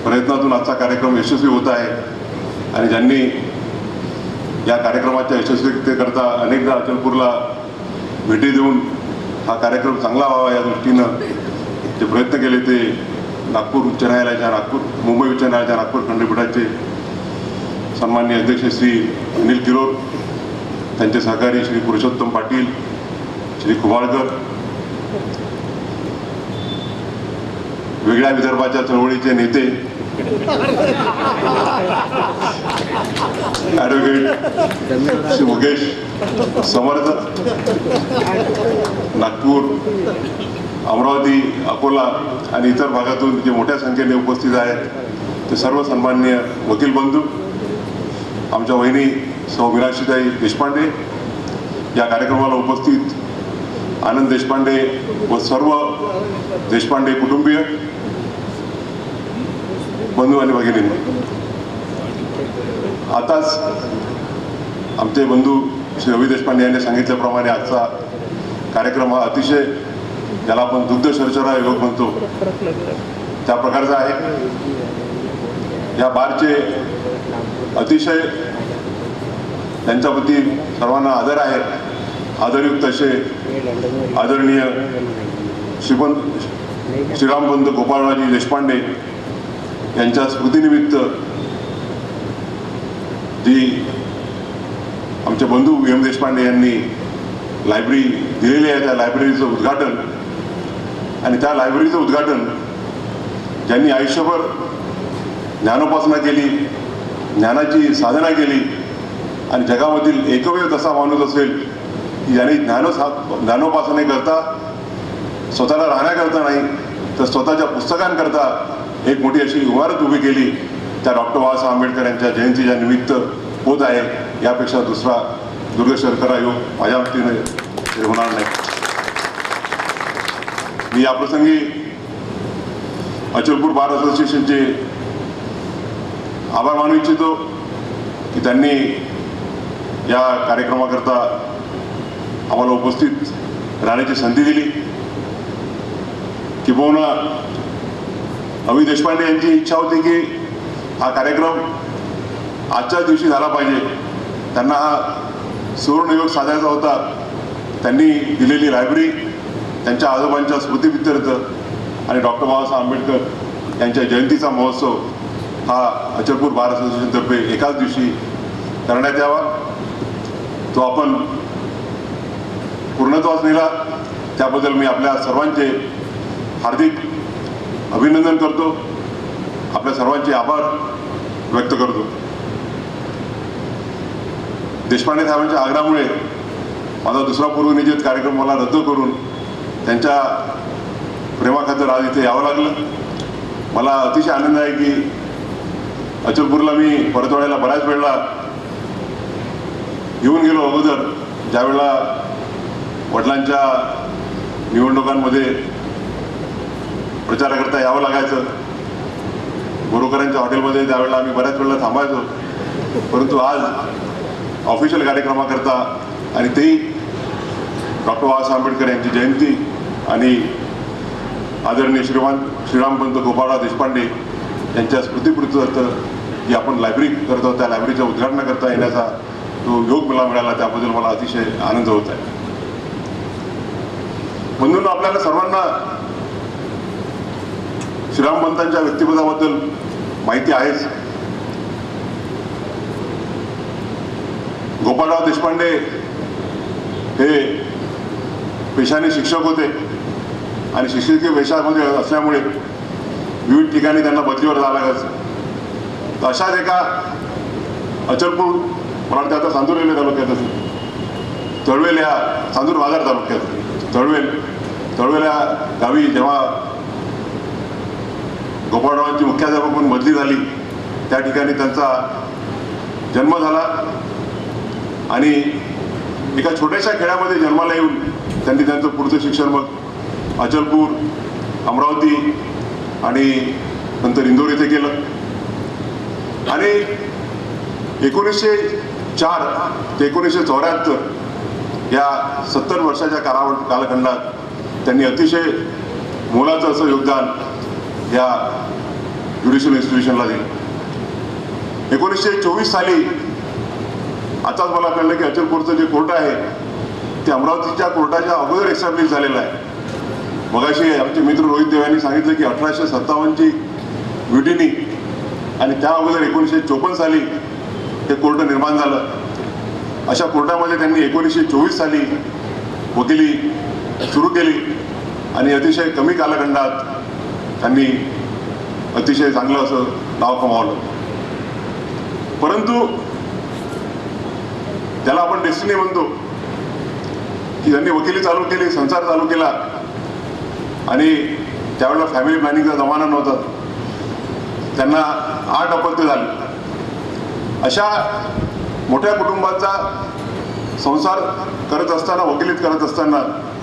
प्रयत्नातून आजचा कार्यक्रम यशस्वी होत आहे आणि ज्यांनी या कार्यक्रमाच्या यशस्वीतेकरता अनेकदा अचलपूरला भेटी देऊन हा कार्यक्रम चांगला व्हावा या दृष्टीनं जे प्रयत्न केले, ते मुंबई उच्च न्यायालयाच्या नागपूर खंडपीठाचे सन्माननीय अध्यक्ष श्री अनिल किरोर, त्यांचे सहकारी श्री पुरुषोत्तम पाटील, श्री कुमाळकर, वेगळ्या विदर्भाच्या चळवळीचे नेते ॲडव्होकेट श्री मुकेश समर्थ, नागपूर, अमरावती, अकोला आणि इतर भागातून जे मोठ्या संख्येने उपस्थित आहेत ते सर्व सन्माननीय वकील बंधू, आमच्या वहिनी सौ मीनाक्षीताई देशपांडे, या कार्यक्रमाला उपस्थित आनंद देशपांडे व सर्व देशपांडे कुटुंबीय बंधू आणि भगिनींनो, आताच आमचे बंधू श्री रवी देशपांडे यांनी सांगितल्याप्रमाणे आजचा कार्यक्रम हा अतिशय, ज्याला आपण दुग्ध शर्करा योग म्हणतो त्या प्रकारचा आहे. या बारचे अतिशय त्यांच्याप्रती सर्वांना आदर आहे. आदरयुक्त असे आदरणीय श्रीरामपंत गोपाळरावजी देशपांडे यांच्या स्मृतीनिमित्त जी आमचे बंधू एम देशपांडे यांनी लायब्ररी दिलेली आहे, त्या लायब्ररीचं उद्घाटन, आणि त्या लायब्ररीचं उद्घाटन ज्यांनी आयुष्यभर ज्ञानोपासना केली, ज्ञानाची साधना केली आणि जगामधील एकमेव तसा माणूस असेल की ज्यांनी ज्ञानोपासनेकरता, स्वतःला राहण्याकरता नाही तर स्वतःच्या पुस्तकांकरता एक मोठी अशी इमारत उभी केली, त्या डॉक्टर बाबासाहेब आंबेडकर यांच्या जयंतीच्या निमित्त होत आहे. यापेक्षा दुसरा दुर्ग शर्करा योग माझ्या वतीने होणार नाही. मी याप्रसंगी अचलपूर बार असोसिएशनचे आभार मानू इच्छितो की त्यांनी या कार्यक्रमाकरता आम्हाला उपस्थित राहण्याची संधी दिली. किंबहुना अवी देशपांडे यांची इच्छा होती की हा कार्यक्रम आजच्याच दिवशी झाला पाहिजे. त्यांना हा सुवर्णयोग साधायचा होता. त्यांनी दिलेली लायब्ररी, त्यांच्या आजोबांच्या स्मृतीप्रित्यर्थ आणि डॉक्टर बाबासाहेब आंबेडकर यांच्या जयंतीचा महोत्सव हा अचलपूर बार असोसिएशनतर्फे एकाच दिवशी करण्यात यावा. तो आपण पूर्णत्वास नेला, त्याबद्दल मी आपल्या सर्वांचे हार्दिक अभिनंदन करतो, आपल्या सर्वांचे आभार व्यक्त करतो. देशपांडे साहेबांच्या आग्रहामुळे माझा दुसरा पूर्वनियोजित कार्यक्रम मला रद्द करून त्यांच्या प्रेमाखातर आज इथे यावं लागलं. मला अतिशय आनंद आहे की अचलपूरला मी परतवाड्याला बऱ्याच वेळेला येऊन गेलो. अगोदर ज्यावेळेला वडिलांच्या निवडणुकांमध्ये प्रचाराकरता यावं लागायचं, बोरोकरांच्या हॉटेलमध्ये त्यावेळेला आम्ही बऱ्याच वेळेला थांबायचो. परंतु आज ऑफिशियल कार्यक्रमाकरता आणि तेही डॉक्टर बाबासाहेब आंबेडकर यांची जयंती आणि आदरणीय श्रीरामपंत गोपाळराव देशपांडे यांच्या स्मृतीप्रित्यर्थ जी आपण लायब्ररी करत आहोत, त्या लायब्ररीच्या उद्घाटनाकरता येण्याचा जो योग मला मिळाला, त्याबद्दल मला अतिशय आनंद होत आहे. म्हणून आपल्याला सर्वांना श्रीरामपंतांच्या व्यक्तिमत्वाबद्दल माहिती आहेच. गोपाळराव देशपांडे हे पेशाने शिक्षक होते आणि शिक्षकीय पेशामध्ये असल्यामुळे विविध ठिकाणी त्यांना बदलीवर जावं लागायचं. तर अशाच एका अचलपूर, मला वाटतं आता चांदूरवेल तालुक्यात असेल, तळवेल या चांदूर बाजार तालुक्यात तळवेल या गावी जेव्हा गोपाळरावांची मुख्याध्यापक म्हणून बदली झाली, त्या ठिकाणी त्यांचा जन्म झाला आणि एका छोट्याशा खेड्यामध्ये जन्माला येऊन त्यांनी त्यांचं पुढचं शिक्षण मग अचलपूर, अमरावती आणि नंतर इंदोर येथे केलं. आणि 1904 ते 1974 या 70 वर्षाच्या कालखंडात त्यांनी अतिशय मोलाचं असं योगदान या ज्युडिशियल इन्स्टिट्यूशनला दिलं. 1924 साली आताच मला कळलं की अचलपूरचं जे कोर्ट आहे ते अमरावतीच्या कोर्टाच्या अगोदर एस्टॅब्लिश झालेलं आहे. मगाशी आमचे मित्र रोहित देव यांनी सांगितलं की 1857ची म्युटिनी आणि त्या अगोदर 1954 साली हे कोर्ट निर्माण झालं. अशा कोर्टामध्ये त्यांनी 1924 साली वकिली सुरू केली आणि अतिशय कमी कालखंडात त्यांनी अतिशय चांगलं असं नाव कमावलं. परंतु ज्याला आपण डेस्टिनी म्हणतो की त्यांनी वकिली चालू केली, संसार चालू केला आणि त्यावेळेला फॅमिली प्लॅनिंगचा जमाना नव्हता. त्यांना 8 अपत्य झाले. अशा मोठ्या कुटुंबाचा संसार करत असताना, वकिलीत करत असताना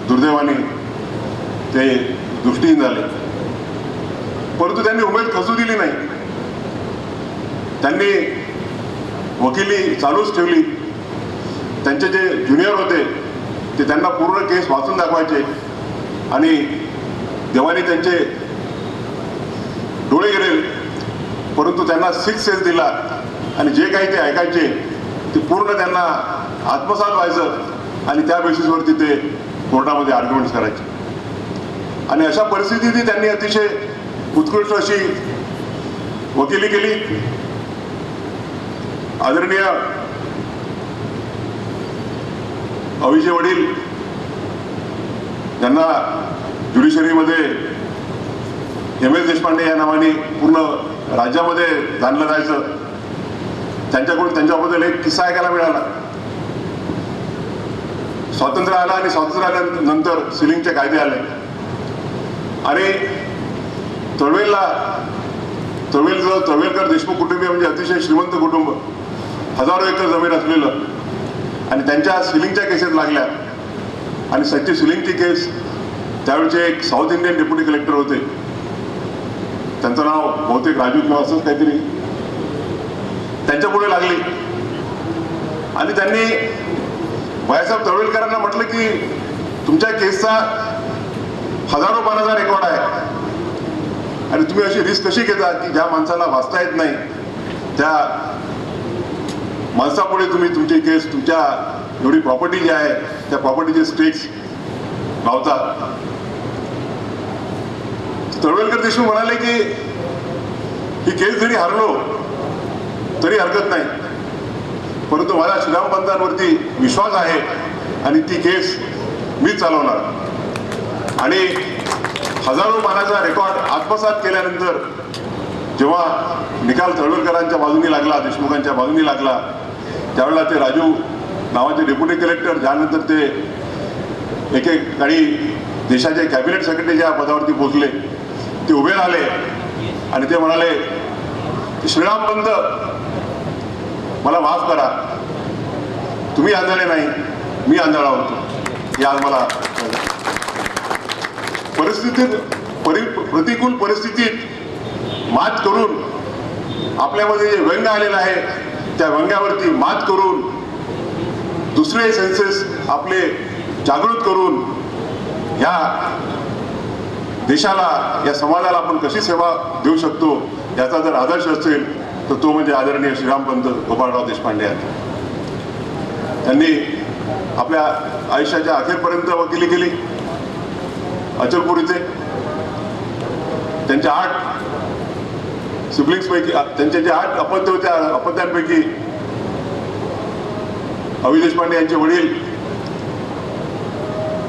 दुर्दैवाने ते दृष्टीहीन झाले. परंतु त्यांनी उमेद खचू दिली नाही. त्यांनी वकिली चालूच ठेवली. त्यांचे जे ज्युनियर होते ते त्यांना पूर्ण केस वाचून दाखवायचे आणि देवाने त्यांचे डोळे गेले, परंतु त्यांना 6 सेन्स दिला आणि जे काही ते ऐकायचे ते पूर्ण त्यांना आत्मसात व्हायचं आणि त्या बेसिसवरती ते कोर्टामध्ये आर्ग्युमेंट्स करायचे. आणि अशा परिस्थितीत त्यांनी अतिशय उत्कृष्ट अशी वकिली केली. आदरणीय अविचे वडील, ज्यांना ज्युडिशरीमध्ये MS देशपांडे या नावाने पूर्ण राज्यामध्ये जाणलं जायचं, त्यांच्याकडून त्यांच्याबद्दल एक किस्सा ऐकायला मिळाला. स्वातंत्र्य आलं आणि स्वातंत्र्य आल्यानंतर सिलिंगचे कायदे आले आणि तळवेलकर देशमुख कुटुंबीय म्हणजे अतिशय श्रीमंत कुटुंब, हजारो एकर जमीन असलेलं, आणि त्यांच्या सिलिंगच्या केसेस लागल्या. आणि त्यांची सिलिंगची केस त्यावेळचे एक साऊथ इंडियन डेप्युटी कलेक्टर होते, त्यांचं नाव बहुतेक राजू किंवा असंच काहीतरी, त्यांच्या पुढे लागली. आणि त्यांनी बाळासाहेब तळवेलकरांना म्हटलं की तुमच्या केसचा हजारो पानाचा रेकॉर्ड आहे आणि तुम्ही अशी रिस्क कशी घेता की ज्या माणसाला वाचता येत नाही त्या माणसापुढे तुम्ही तुमची केस, तुमच्या एवढी प्रॉपर्टी जी आहे त्या प्रॉपर्टीचे स्टेक्स लावता. तळवेलकर देशमुख म्हणाले की ही केस जरी हरलो तरी हरकत नाही, परंतु माझ्या श्रीरामपंतांवरती विश्वास आहे आणि ती केस मीच चालवणार. आणि हजारो पानाचा रेकॉर्ड आत्मसात केल्यानंतर जेव्हा निकाल तळवेलकरांच्या बाजूनी लागला, देशमुखांच्या बाजूनी लागला, त्यावेळेला ते राजू नावाचे डेप्युटी कलेक्टर, ज्यानंतर ते एकेकाळी देशाचे कॅबिनेट सेक्रेटरी ज्या पदावरती पोहोचले, ते उभे राहिले आणि ते म्हणाले की श्रीरामपंत मला माफ करा, तुम्ही आंधळे नाही, मी आंधळा होतो. हे आज मला प्रतिकूल परिस्थितीत मात करून आपल्यामध्ये जे व्यंग आलेलं आहे त्या व्यंगावरती मात करून दुसरे सेन्सेस आपले जागृत करून ह्या देशाला, या समाजाला आपण कशी सेवा देऊ शकतो याचा जर आदर्श असेल तर तो म्हणजे आदरणीय श्रीरामपंत गोपाळराव देशपांडे आहेत. त्यांनी आपल्या आयुष्याच्या अखेरपर्यंत वकिली केली अचलपूर इथे. त्यांच्या 8 सिबलिंग्सपैकी, त्यांचे जे 8 अपत्य होत्या, अपत्यांपैकी अवि देशपांडे यांचे वडील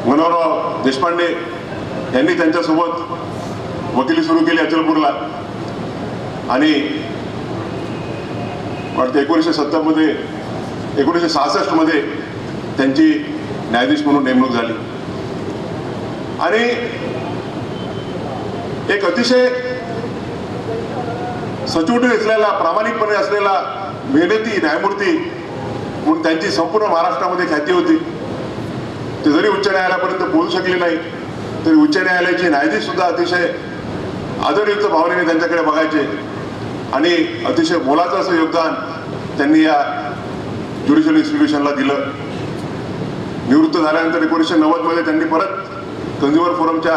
मनोहरराव देशपांडे यांनी त्यांच्यासोबत वकिली सुरू केली अचलपूरला आणि वाटतं 1966 मध्ये त्यांची न्यायाधीश म्हणून नेमणूक झाली. आणि एक अतिशय सचोटी असलेला, प्रामाणिकपणे असलेला मेहनती न्यायमूर्ती म्हणून त्यांची संपूर्ण महाराष्ट्रामध्ये ख्याती होती. ते जरी उच्च न्यायालयापर्यंत पोहोचू शकले नाही तरी उच्च न्यायालयाचे न्यायाधीश सुद्धा अतिशय आदरयुक्त भावनेने त्यांच्याकडे बघायचे आणि अतिशय मोलाचं असं योगदान त्यांनी या ज्युडिशियल इन्स्टिट्यूशनला दिलं. निवृत्त झाल्यानंतर 1990 मध्ये त्यांनी परत कंझ्युमर फोरमच्या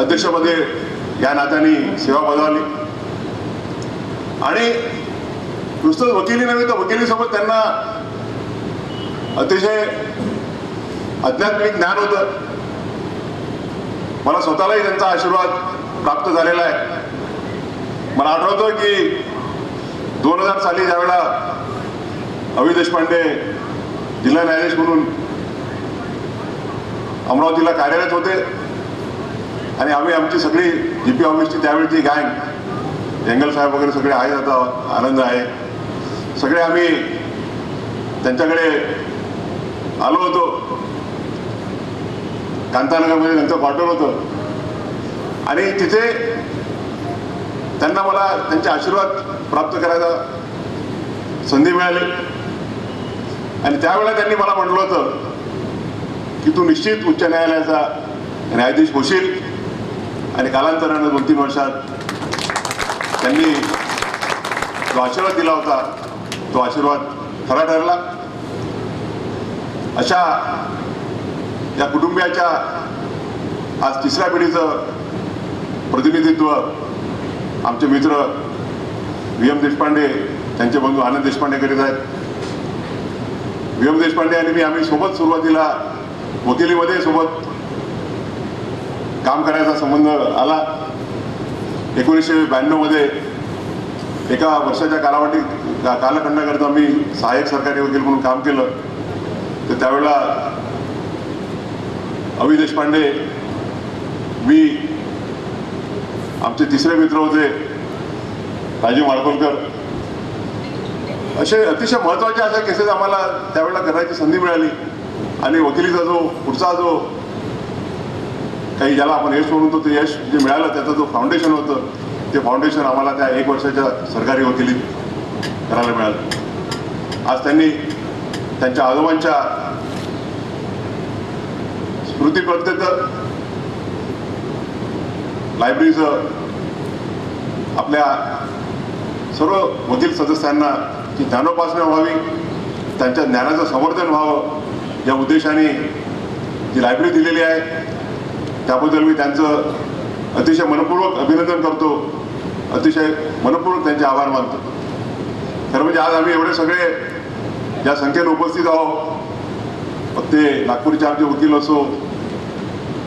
अध्यक्षपदी या नात्याने सेवा बजावली. आणि नुसतंच वकिली नव्हे तर वकिलीसोबत त्यांना अतिशय आध्यात्मिक ज्ञान होतं. मला स्वतःलाही त्यांचा आशीर्वाद प्राप्त झालेला आहे. मला आठवतं की 2000 साली ज्यावेळेला अभि देशपांडे जिल्हा न्यायाधीश म्हणून अमरावतीला कार्यरत होते आणि आम्ही आमची सगळी GP ऑफिसची त्यावेळची गँग, जंगल साहेब वगैरे सगळे आहेत, आता आनंद आहे, सगळे आम्ही त्यांच्याकडे आलो होतो. कांतानगरमध्ये त्यांचं क्वार्टर होतं आणि तिथे त्यांना मला त्यांचे आशीर्वाद प्राप्त करायचा संधी मिळाली. आणि त्यावेळेला त्यांनी मला म्हटलं होतं की तू निश्चित उच्च न्यायालयाचा न्यायाधीश होशील. आणि कालांतरानं 2-3 वर्षात त्यांनी जो आशीर्वाद दिला होता तो आशीर्वाद खरा ठरला. अशा या कुटुंबियाच्या आज तिसऱ्या पिढीचं प्रतिनिधित्व आमचे मित्र VM देशपांडे, त्यांचे बंधू आनंद देशपांडे करीत आहेत. VM देशपांडे आणि आम्ही सोबत सुरुवातीला वकिलीमध्ये सोबत काम करायचा संबंध आला. 1992 मध्ये एका वर्षाच्या कालखंडाकरता मी सहाय्यक सरकारी वकील म्हणून काम केलं. तर त्यावेळेला अभि देशपांडे, मी, आमचे तिसरे मित्र होते राजीव माडकोलकर. असे अतिशय महत्त्वाचे अशा केसेस आम्हाला त्यावेळेला करायची संधी मिळाली. आणि वकिलीचा जो पुढचा जो काही ज्याला आपण यश म्हणतो ते यश जे मिळालं त्याचं जो फाउंडेशन होतं ते फाउंडेशन आम्हाला त्या 1 वर्षाच्या सरकारी वकिलीत करायला मिळालं. आज त्यांनी त्यांच्या आजोबांच्या स्मृतीप्रत्येत लायब्ररीचं आपल्या सर्व वकील सदस्यांना जी ज्ञानोपासना व्हावी, त्यांच्या ज्ञानाचं संवर्धन व्हावं या उद्देशाने जी लायब्ररी दिलेली आहे त्याबद्दल मी त्यांचं अतिशय मनपूर्वक अभिनंदन करतो. अतिशय मनपूर्वक त्यांचे आभार मानतो. खरं म्हणजे आज आम्ही एवढे सगळे ज्या संख्येने उपस्थित आहोत, मग ते नागपूरचे आमचे वकील असो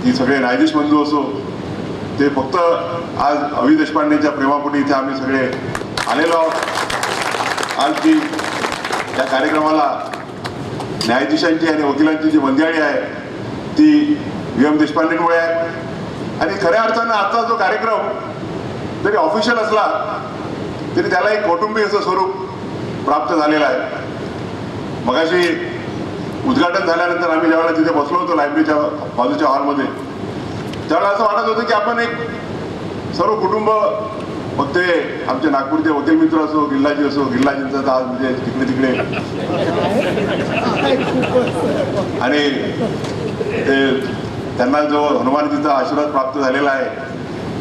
की सगळे न्यायाधीश बंधू असो, ते फक्त आज अभि देशपांडेंच्या प्रेमापोटी इथे आम्ही सगळे आलेलो आहोत. आज जी या कार्यक्रमाला न्यायाधीशांची आणि वकिलांची जी मंदिराळी आहे ती VM देशपांडेंमुळे आहे. आणि खऱ्या अर्थानं आजचा जो कार्यक्रम जरी ऑफिशियल असला तरी त्याला एक कौटुंबिक असं स्वरूप प्राप्त झालेलं आहे. मगाशी उद्घाटन झाल्यानंतर आम्ही ज्यावेळेला तिथे बसलो होतो लायब्ररीच्या बाजूच्या हॉलमध्ये, त्यावेळेला असं वाटत होतं की आपण एक सर्व कुटुंब, मग ते आमचे नागपूरचे वकील मित्र असो, गिल्लाजी असो, गिल्लाजींचा तर आज म्हणजे तिकडे तिकडे आणि ते त्यांना जो हनुमानजीचा आशीर्वाद प्राप्त झालेला आहे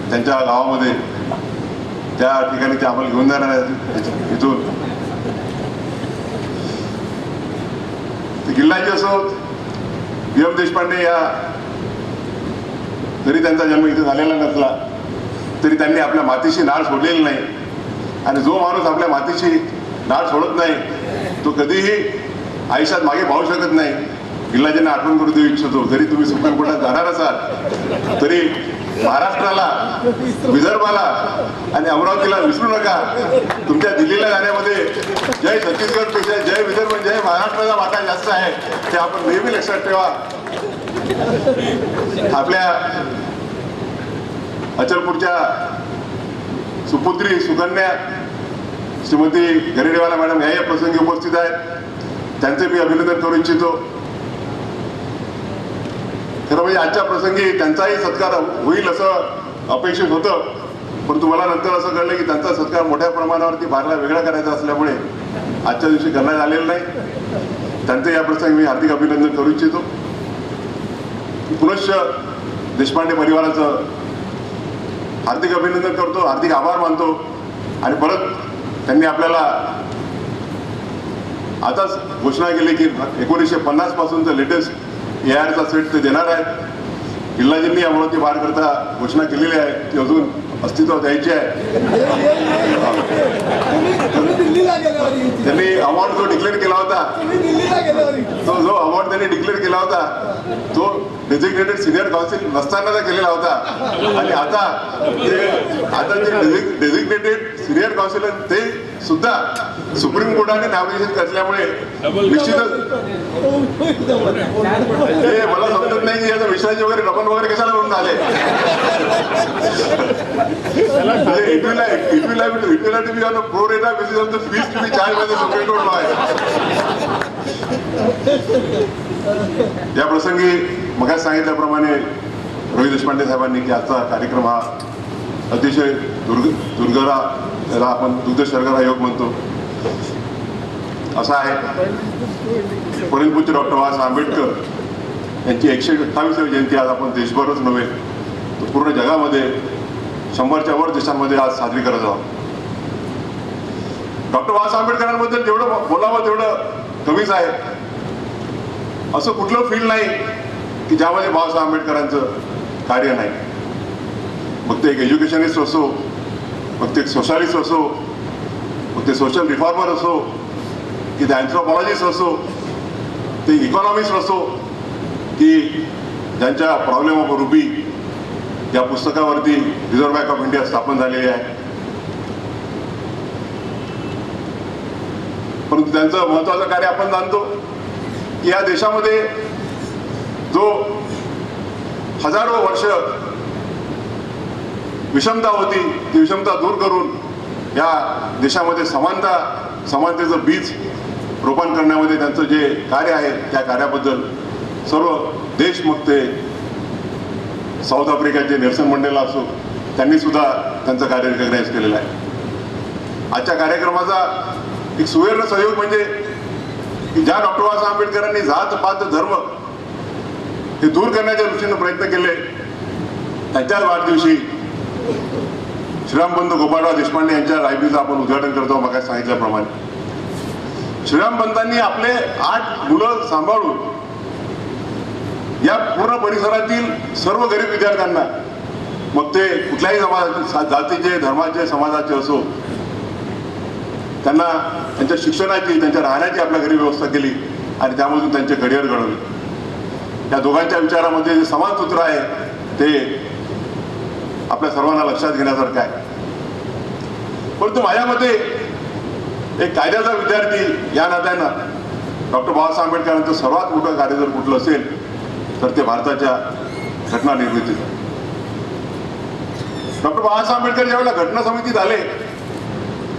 त्यांच्या गावामध्ये, त्या ठिकाणी ते आम्हाला घेऊन जाणार आहेत इथून. गिल्लाजी असो, VM देशपांडे या जरी त्यांचा जन्म इथे झालेला नसला तरी त्यांनी आपल्या मातीशी नाळ सोडलेली नाही. आणि जो माणूस आपल्या मातीशी नाळ सोडत नाही तो कधीही आयुष्यात मागे पाहू शकत नाही. गिल्लाजींना आठवण करू देऊ इच्छितो, जरी तुम्ही सुप्रीम कोर्टात जाणार असाल तरी महाराष्ट्राला, विदर्भाला आणि अमरावतीला विसरू नका. तुमच्या दिल्लीला जाण्यामध्ये जय छत्तीसगडपेक्षा जय विदर्भ, जय महाराष्ट्राचा वाटा जास्त आहे, ते आपण नेहमी लक्षात ठेवा. आपल्या अचलपूरच्या सुपुत्री सुकन्या श्रीमती गरिडेवाला मॅडम ह्याही प्रसंगी उपस्थित आहेत. त्यांचे मी अभिनंदन करू इच्छितो. खरं म्हणजे आजच्या प्रसंगी त्यांचाही सत्कार होईल असं अपेक्षित होतं, परंतु मला नंतर असं कळलं की त्यांचा सत्कार मोठ्या प्रमाणावरती बाहेरला वेगळा करायचा असल्यामुळे आजच्या दिवशी करण्यात आलेलं नाही. त्यांचं या प्रसंगी मी हार्दिक अभिनंदन करू इच्छितो. पुनश्च देशपांडे परिवाराचं हार्दिक अभिनंदन करतो, हार्दिक आभार मानतो. आणि परत त्यांनी आपल्याला आताच घोषणा केली की 1950 पासूनचं लेटेस्ट ARचा सेट ते देणार आहेत. किल्लाजींनी अमरावती बार करता घोषणा केलेली आहे, ती अजून अस्तित्वात द्यायची आहे. त्यांनी अमाऊंट जो डिक्लेअर केला होता, तो जो अमाऊंट त्यांनी डिक्लेअर केला होता तो डेझिग्नेटेड सिनियर काउन्सिल नसताना केलेला होता. आणि आता जे डेझिग्नेटेड सिनियर काउन्सिल ते सुद्धा सुप्रीम कोर्टाने नामनिर्देशित करल्यामुळे निश्चितच हे मला समजत नाही की याचा विषयाचे वगैरे डबल वगैरे कशाला करून आले. या प्रसंगी मग सांगितल्याप्रमाणे रोहित देशपांडे साहेबांनी की आजचा कार्यक्रम हा अतिशय दुर्गरा, त्याला आपण दुग्ध शर्करा योग म्हणतो, असा आहे. परमपूज्य डॉक्टर बाबासाहेब आंबेडकर यांची 128वी जयंती आज आपण देशभरच नव्हे तर पूर्ण जगामध्ये 100च्या वर देशांमध्ये आज साजरी करत आहोत. डॉक्टर बाबासाहेब आंबेडकरांबद्दल जेवढं बोलावं तेवढं कमीच आहे. असं कुठलं फील्ड नाही की ज्यामध्ये बाबासाहेब आंबेडकरांचं कार्य नाही. मग ते एक एज्युकेशनिस्ट असो, मग ते एक सोशलिस्ट असो, मग ते सोशल रिफॉर्मर असो, की ते अँथ्रोपॉलॉजिस्ट असो, ते इकॉनॉमिस्ट असो, की ज्यांच्या प्रॉब्लेम ऑफ रुबी या पुस्तकावरती रिझर्व्ह बँक ऑफ इंडिया स्थापन झालेली आहे. परंतु त्यांचं महत्वाचं कार्य आपण जाणतो की या देशामध्ये जो हजारो वर्ष विषमता होती ती विषमता दूर करून या देशामध्ये समानतेचं बीज रोपण करण्यामध्ये त्यांचं जे कार्य आहे त्या कार्याबद्दल सर्व देश, मग ते साऊथ आफ्रिकाचे नेल्सन मंडेला असो, त्यांनी सुद्धा त्यांचं कार्य रिकग्नाइज केलेलं आहे. आजच्या कार्यक्रमाचा एक सुवर्ण सहयोग म्हणजे की ज्या डॉक्टर बाबासाहेब आंबेडकरांनी जात पात धर्म हे दूर करण्याच्या दृष्टीने प्रयत्न केले, त्यांच्याच वाढदिवशी श्रीराम बंधू गोपाळराव देशपांडे यांच्या लायब्ररीचं आपण उद्घाटन करतो. मग सांगितल्याप्रमाणे श्रीराम बंधांनी आपले 8 मुलं सांभाळून या पूर्ण परिसरातील सर्व गरीब विद्यार्थ्यांना, मग ते कुठल्याही जातीचे, धर्माचे, समाजाचे असो, त्यांना त्यांच्या शिक्षणाची, त्यांच्या राहण्याची आपल्या घरी व्यवस्था केली आणि त्यामधून त्यांचे करिअर घडवले. या दोघांच्या विचारामध्ये जे समान सूत्र आहे ते आपल्या सर्वांना लक्षात घेण्यासारखं आहे. परंतु माझ्या मते एक कायद्याचा विद्यार्थी या नात्यानं डॉक्टर बाबासाहेब आंबेडकरांचं सर्वात मोठं कार्य जर कुठलं असेल तर ते भारताच्या घटना निर्मितीत. डॉक्टर बाबासाहेब आंबेडकर ज्यावेळेला घटना समितीत आले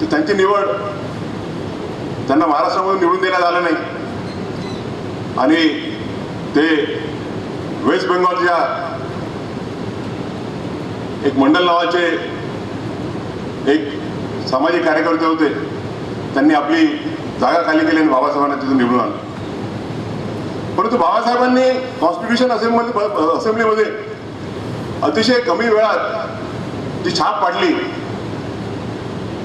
तर त्यांची निवड त्यांना महाराष्ट्रामधून निवडून देण्यात आलं नाही आणि ते वेस्ट बेंगॉलच्या एक मंडल नावाचे एक सामाजिक कार्यकर्ते होते, त्यांनी आपली जागा खाली केली आणि बाबासाहेबांना तिथून निवडून आलं. परंतु बाबासाहेबांनी कॉन्स्टिट्यूशन असेंब्लीमध्ये अतिशय कमी वेळात जी छाप पाडली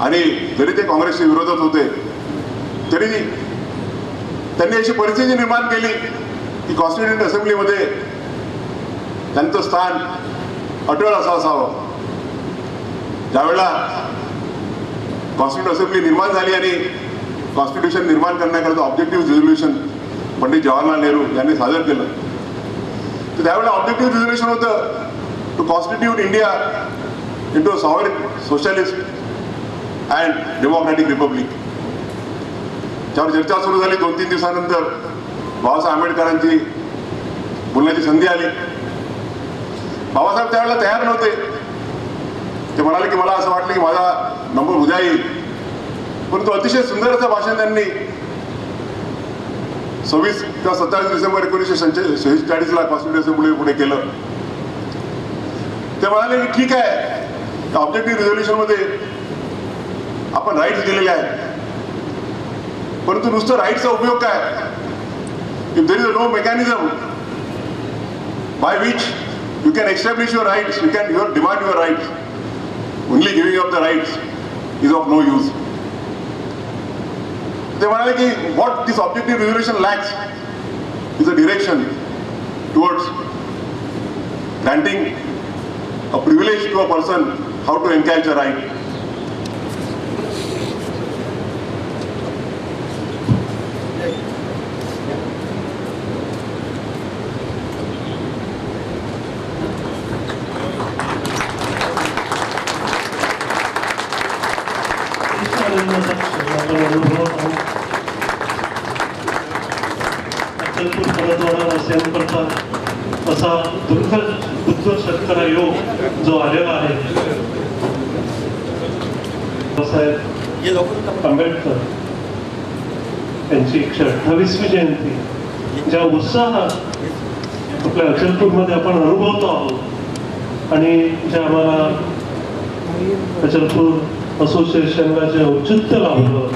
आणि जरी ते काँग्रेसच्या विरोधात होते तरी त्यांनी अशी परिस्थिती निर्माण केली की कॉन्स्टिट्यूशन असेंब्लीमध्ये त्यांचं स्थान अटळ असं असावं. ज्यावेळेला कॉन्स्टिट्यूशन असेंब्ली निर्माण झाली आणि कॉन्स्टिट्यूशन निर्माण करण्याकरता ऑब्जेक्टिव्ह रिझोल्युशन पंडित जवाहरलाल नेहरू यांनी सादर केलं, तर त्यावेळेला ऑब्जेक्टिव्ह रिझोल्युशन होतं to constitute India into a sovereign socialist and democratic republic. त्यावर चर्चा सुरू झाली. 2-3 दिवसानंतर बाबासाहेब आंबेडकरांची बोलण्याची संधी आली. बाबासाहेब त्यावेळेला तयार नव्हते. ते म्हणाले की मला असं वाटलं की माझा नंबर उद्या येईल, परंतु अतिशय सुंदर असं भाषण त्यांनी 26 किंवा 27 डिसेंबर 1946ला कॉन्स्टिट्यूशन असेंब्ली पुढे केलं. ते म्हणाले की ठीक आहे, त्या ऑब्जेक्टिव्ह रिझोल्युशनमध्ये आपण राईट्स दिलेले आहेत, परंतु नुसतं राईट्सचा उपयोग काय? If there is no mechanism by which you can establish your rights, you can demand your rights, only giving up the rights is of no use. ते म्हणाले की what this objective resolution lacks is a direction towards granting a privilege to a person how to encroach a right. Achalpur Paratwada वासियांकरता असा दुर्ध शेतकरा योग जो आलेला आहे. बाबासाहेब आंबेडकर यांची 128वी जयंती ज्या उत्साहात आपल्या अचलपूरमध्ये आपण अनुभवतो आहोत आणि जे आम्हाला अचलपूर असोसिएशनला जे औचित्य लाभलं,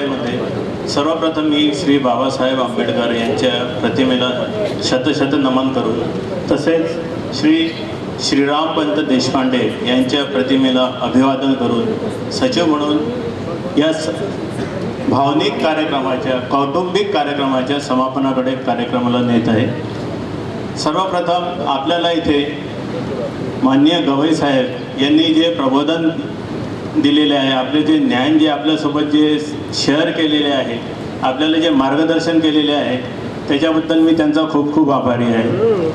मध्ये सर्वप्रथम मी श्री बाबासाहेब आंबेडकर यांच्या प्रतिमेला शतशत नमन करून, तसेच श्रीरामपंत देशपांडे यांच्या प्रतिमेला अभिवादन करून सचिव म्हणून या भावनिक कार्यक्रमाच्या, कौटुंबिक कार्यक्रमाच्या समापनाकडे कार्यक्रमाला नेत आहे. सर्वप्रथम आपल्याला इथे माननीय गवई साहेब यांनी जे प्रबोधन दिलेले आहे, आपले जे ज्ञान जे आपल्यासोबत जे शेअर केलेले आहे, आपल्याला जे मार्गदर्शन केलेले आहे, त्याच्याबद्दल मी त्यांचा खूप खूप आभारी आहे.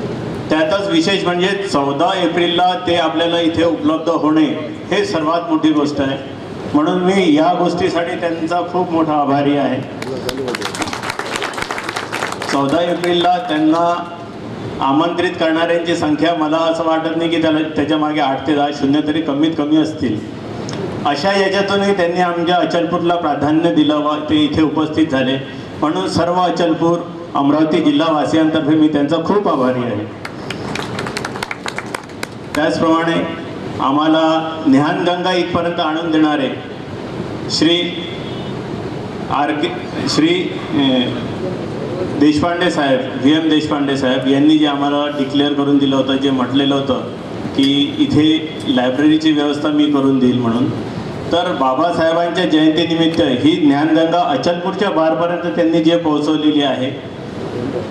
त्यातच विशेष म्हणजे 14 एप्रिलला ते आपल्याला इथे उपलब्ध होणे हे सर्वात मोठी गोष्ट आहे, म्हणून मी या गोष्टीसाठी त्यांचा खूप मोठा आभारी आहे. 14 एप्रिलला त्यांना आमंत्रित करणाऱ्यांची संख्या मला असं वाटत नाही की त्याच्या मागे 8 ते 10 शून्य तरी कमीत कमी असतील. अशा याच्यातूनही त्यांनी आमच्या अचलपूरला प्राधान्य दिलं व ते इथे उपस्थित झाले, म्हणून सर्व अचलपूर अमरावती जिल्हावासियांतर्फे मी त्यांचा खूप आभारी आहे. त्याचप्रमाणे आम्हाला ज्ञानगंगा इथपर्यंत आणून देणारे श्री देशपांडे साहेब, VM देशपांडे साहेब यांनी जे आम्हाला डिक्लेअर करून दिलं होतं, जे म्हटलेलं होतं की इथे लायब्ररीची व्यवस्था मी करून देईल म्हणून, तर बाबासाहेबांच्या जयंतीनिमित्त ही ज्ञानगंगा अचलपूरच्या बारपर्यंत त्यांनी जे पोहोचवलेली आहे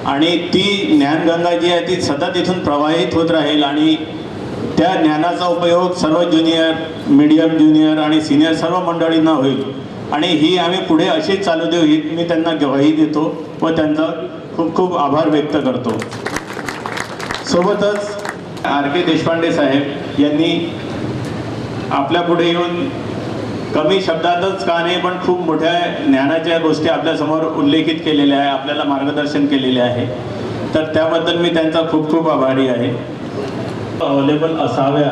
आणि ती ज्ञानगंगा जी आहे ती सतत इथून प्रवाहित होत राहील आणि त्या ज्ञानाचा उपयोग सर्व ज्युनियर, मीडियम ज्युनियर आणि सिनियर सर्व मंडळींना होईल आणि ही आम्ही पुढे अशीच चालू देऊ ही मी त्यांना ग्वाही देतो व त्यांचा खूप खूप आभार व्यक्त करतो. सोबतच RK देशपांडे साहेब यांनी आपल्या पुढे येऊन कमी शब्दातच का नाही पण खूप मोठ्या ज्ञानाच्या गोष्टी आपल्यासमोर उल्लेखित केलेल्या आहे, आपल्याला मार्गदर्शन केलेले आहे, तर त्याबद्दल मी त्यांचा खूप खूप आभारी आहे. अवेलेबल असाव्या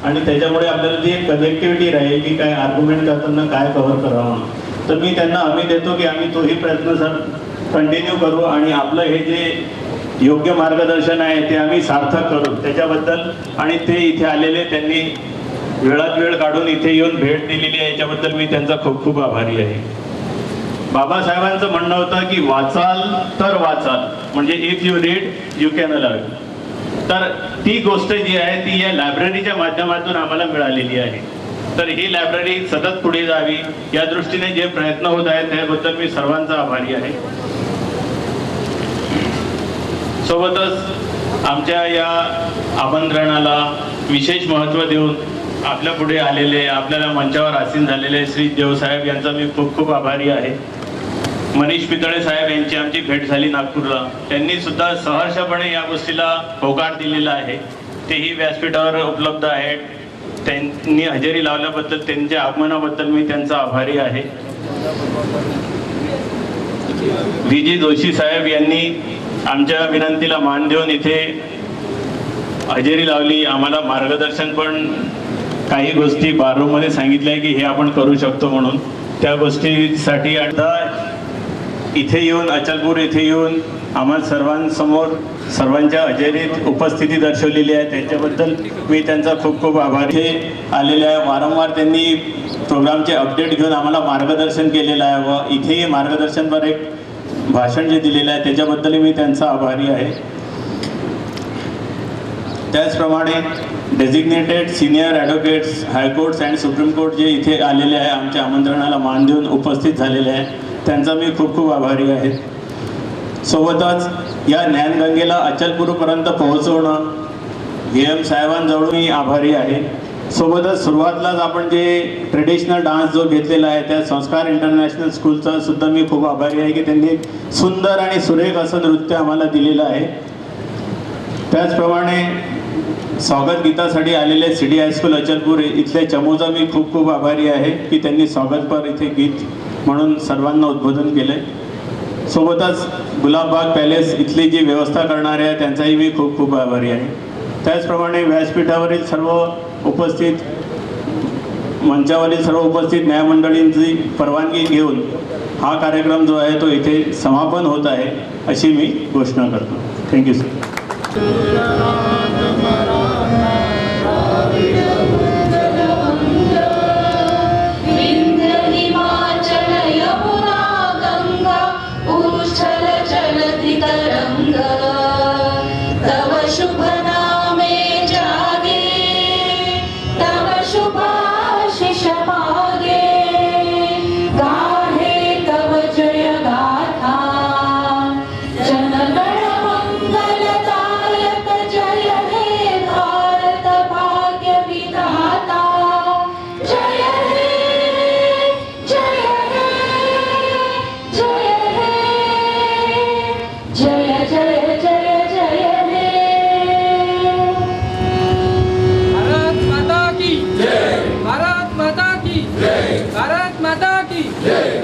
आणि त्याच्यामुळे आपल्याला जी एक कनेक्टिव्हिटी राहील की काय आर्ग्युमेंट करताना काय कव्हर करावं, तर मी त्यांना हमी देतो की आम्ही तोही प्रयत्न सर कंटिन्यू करू आणि आपलं हे जे योग्य मार्गदर्शन आहे ते आम्ही सार्थक करू त्याच्याबद्दल. आणि ते इथे आलेले, त्यांनी वेळात वेळ काढून इथे येऊन भेट दिलेली आहे, याच्याबद्दल मी त्यांचा खूप खूप आभारी आहे. बाबासाहेबांचं म्हणणं होतं की वाचाल तर वाचाल, म्हणजे if you read you can learn. तर ती गोष्ट जी आहे ती या लायब्ररीच्या माध्यमातून आम्हाला मिळालेली आहे. तर ही लायब्ररी सतत पुढे जावी या दृष्टीने जे प्रयत्न होत आहेत त्याबद्दल मी सर्वांचा आभारी आहे. सोबतच आमच्या या आमंत्रणाला विशेष महत्त्व देऊन आपल्या पुढे आलेले, आपल्याला मंचावर आसीन झालेले श्री देवसाहेब यांचा मी खूप खूप आभारी आहे. मनीष पितळे साहेब यांची आमची भेट झाली नागपूरला, त्यांनी सुद्धा सहर्षपणे या गोष्टीला होकार दिलेला आहे. तेही व्यासपीठावर उपलब्ध आहेत. त्यांनी हजेरी लावल्याबद्दल, त्यांच्या आगमनाबद्दल मी त्यांचा आभारी आहे. व्ही जी जोशी साहेब यांनी आमच्या विनंतीला मान देऊन इथे हजेरी लावली. आम्हाला मार्गदर्शन पण काही गोष्टी बाररूममध्ये सांगितल्या की हे आपण करू शकतो म्हणून. त्या गोष्टीसाठी आता इथे येऊन अचलपूर येथे येऊन आम्हाला सर्वांसमोर सर्वांच्या हजेरीत उपस्थिती दर्शवलेली आहे, त्याच्याबद्दल मी त्यांचा खूप खूप आभारी आहे. आलेले आहे. वारंवार त्यांनी प्रोग्रामचे अपडेट घेऊन आम्हाला मार्गदर्शन केलेलं आहे व इथेही मार्गदर्शनवर एक भाषण जे दिलेलं आहे त्याच्याबद्दल मी त्यांचा आभारी आहे. त्याचप्रमाणे designated senior advocates high courts and supreme court जे इथे आलेले आहे, आमच्या आमंत्रणाला मान देऊन उपस्थित झालेले आहे, त्यांचा मी खूप खूप आभारी आहे. सोबतच या ज्ञानगंगेला अचलपूरपर्यंत पोहोचवणं VM साहेबांजवळ मी आभारी आहे. सोबतच सुरुवातीलाच आपण जे ट्रेडिशनल डान्स जो घेतलेला आहे त्या संस्कार इंटरनॅशनल स्कूलचा सुद्धा मी खूप आभारी आहे की त्यांनी सुंदर आणि सुरेख असं नृत्य आम्हाला दिलेलं आहे. त्याचप्रमाणे स्वागत गीतासाठी आलेले CD हायस्कूल अचलपूर इथले चमूचा मी खूप खूप आभारी आहे की त्यांनी स्वागतपर इथे गीत म्हणून सर्वांना उद्बोधन केलं आहे. सोबतच गुलाबबाग पॅलेस इथली जी व्यवस्था करणारे आहे त्यांचाही मी खूप खूप आभारी आहे. त्याचप्रमाणे व्यासपीठावरील सर्व उपस्थित मंचावरील सर्व उपस्थित न्यायमंडळींची परवानगी घेऊन हा कार्यक्रम जो आहे तो इथे समापन होत आहे अशी मी घोषणा करतो. Thank you sir. भारत माता की जय.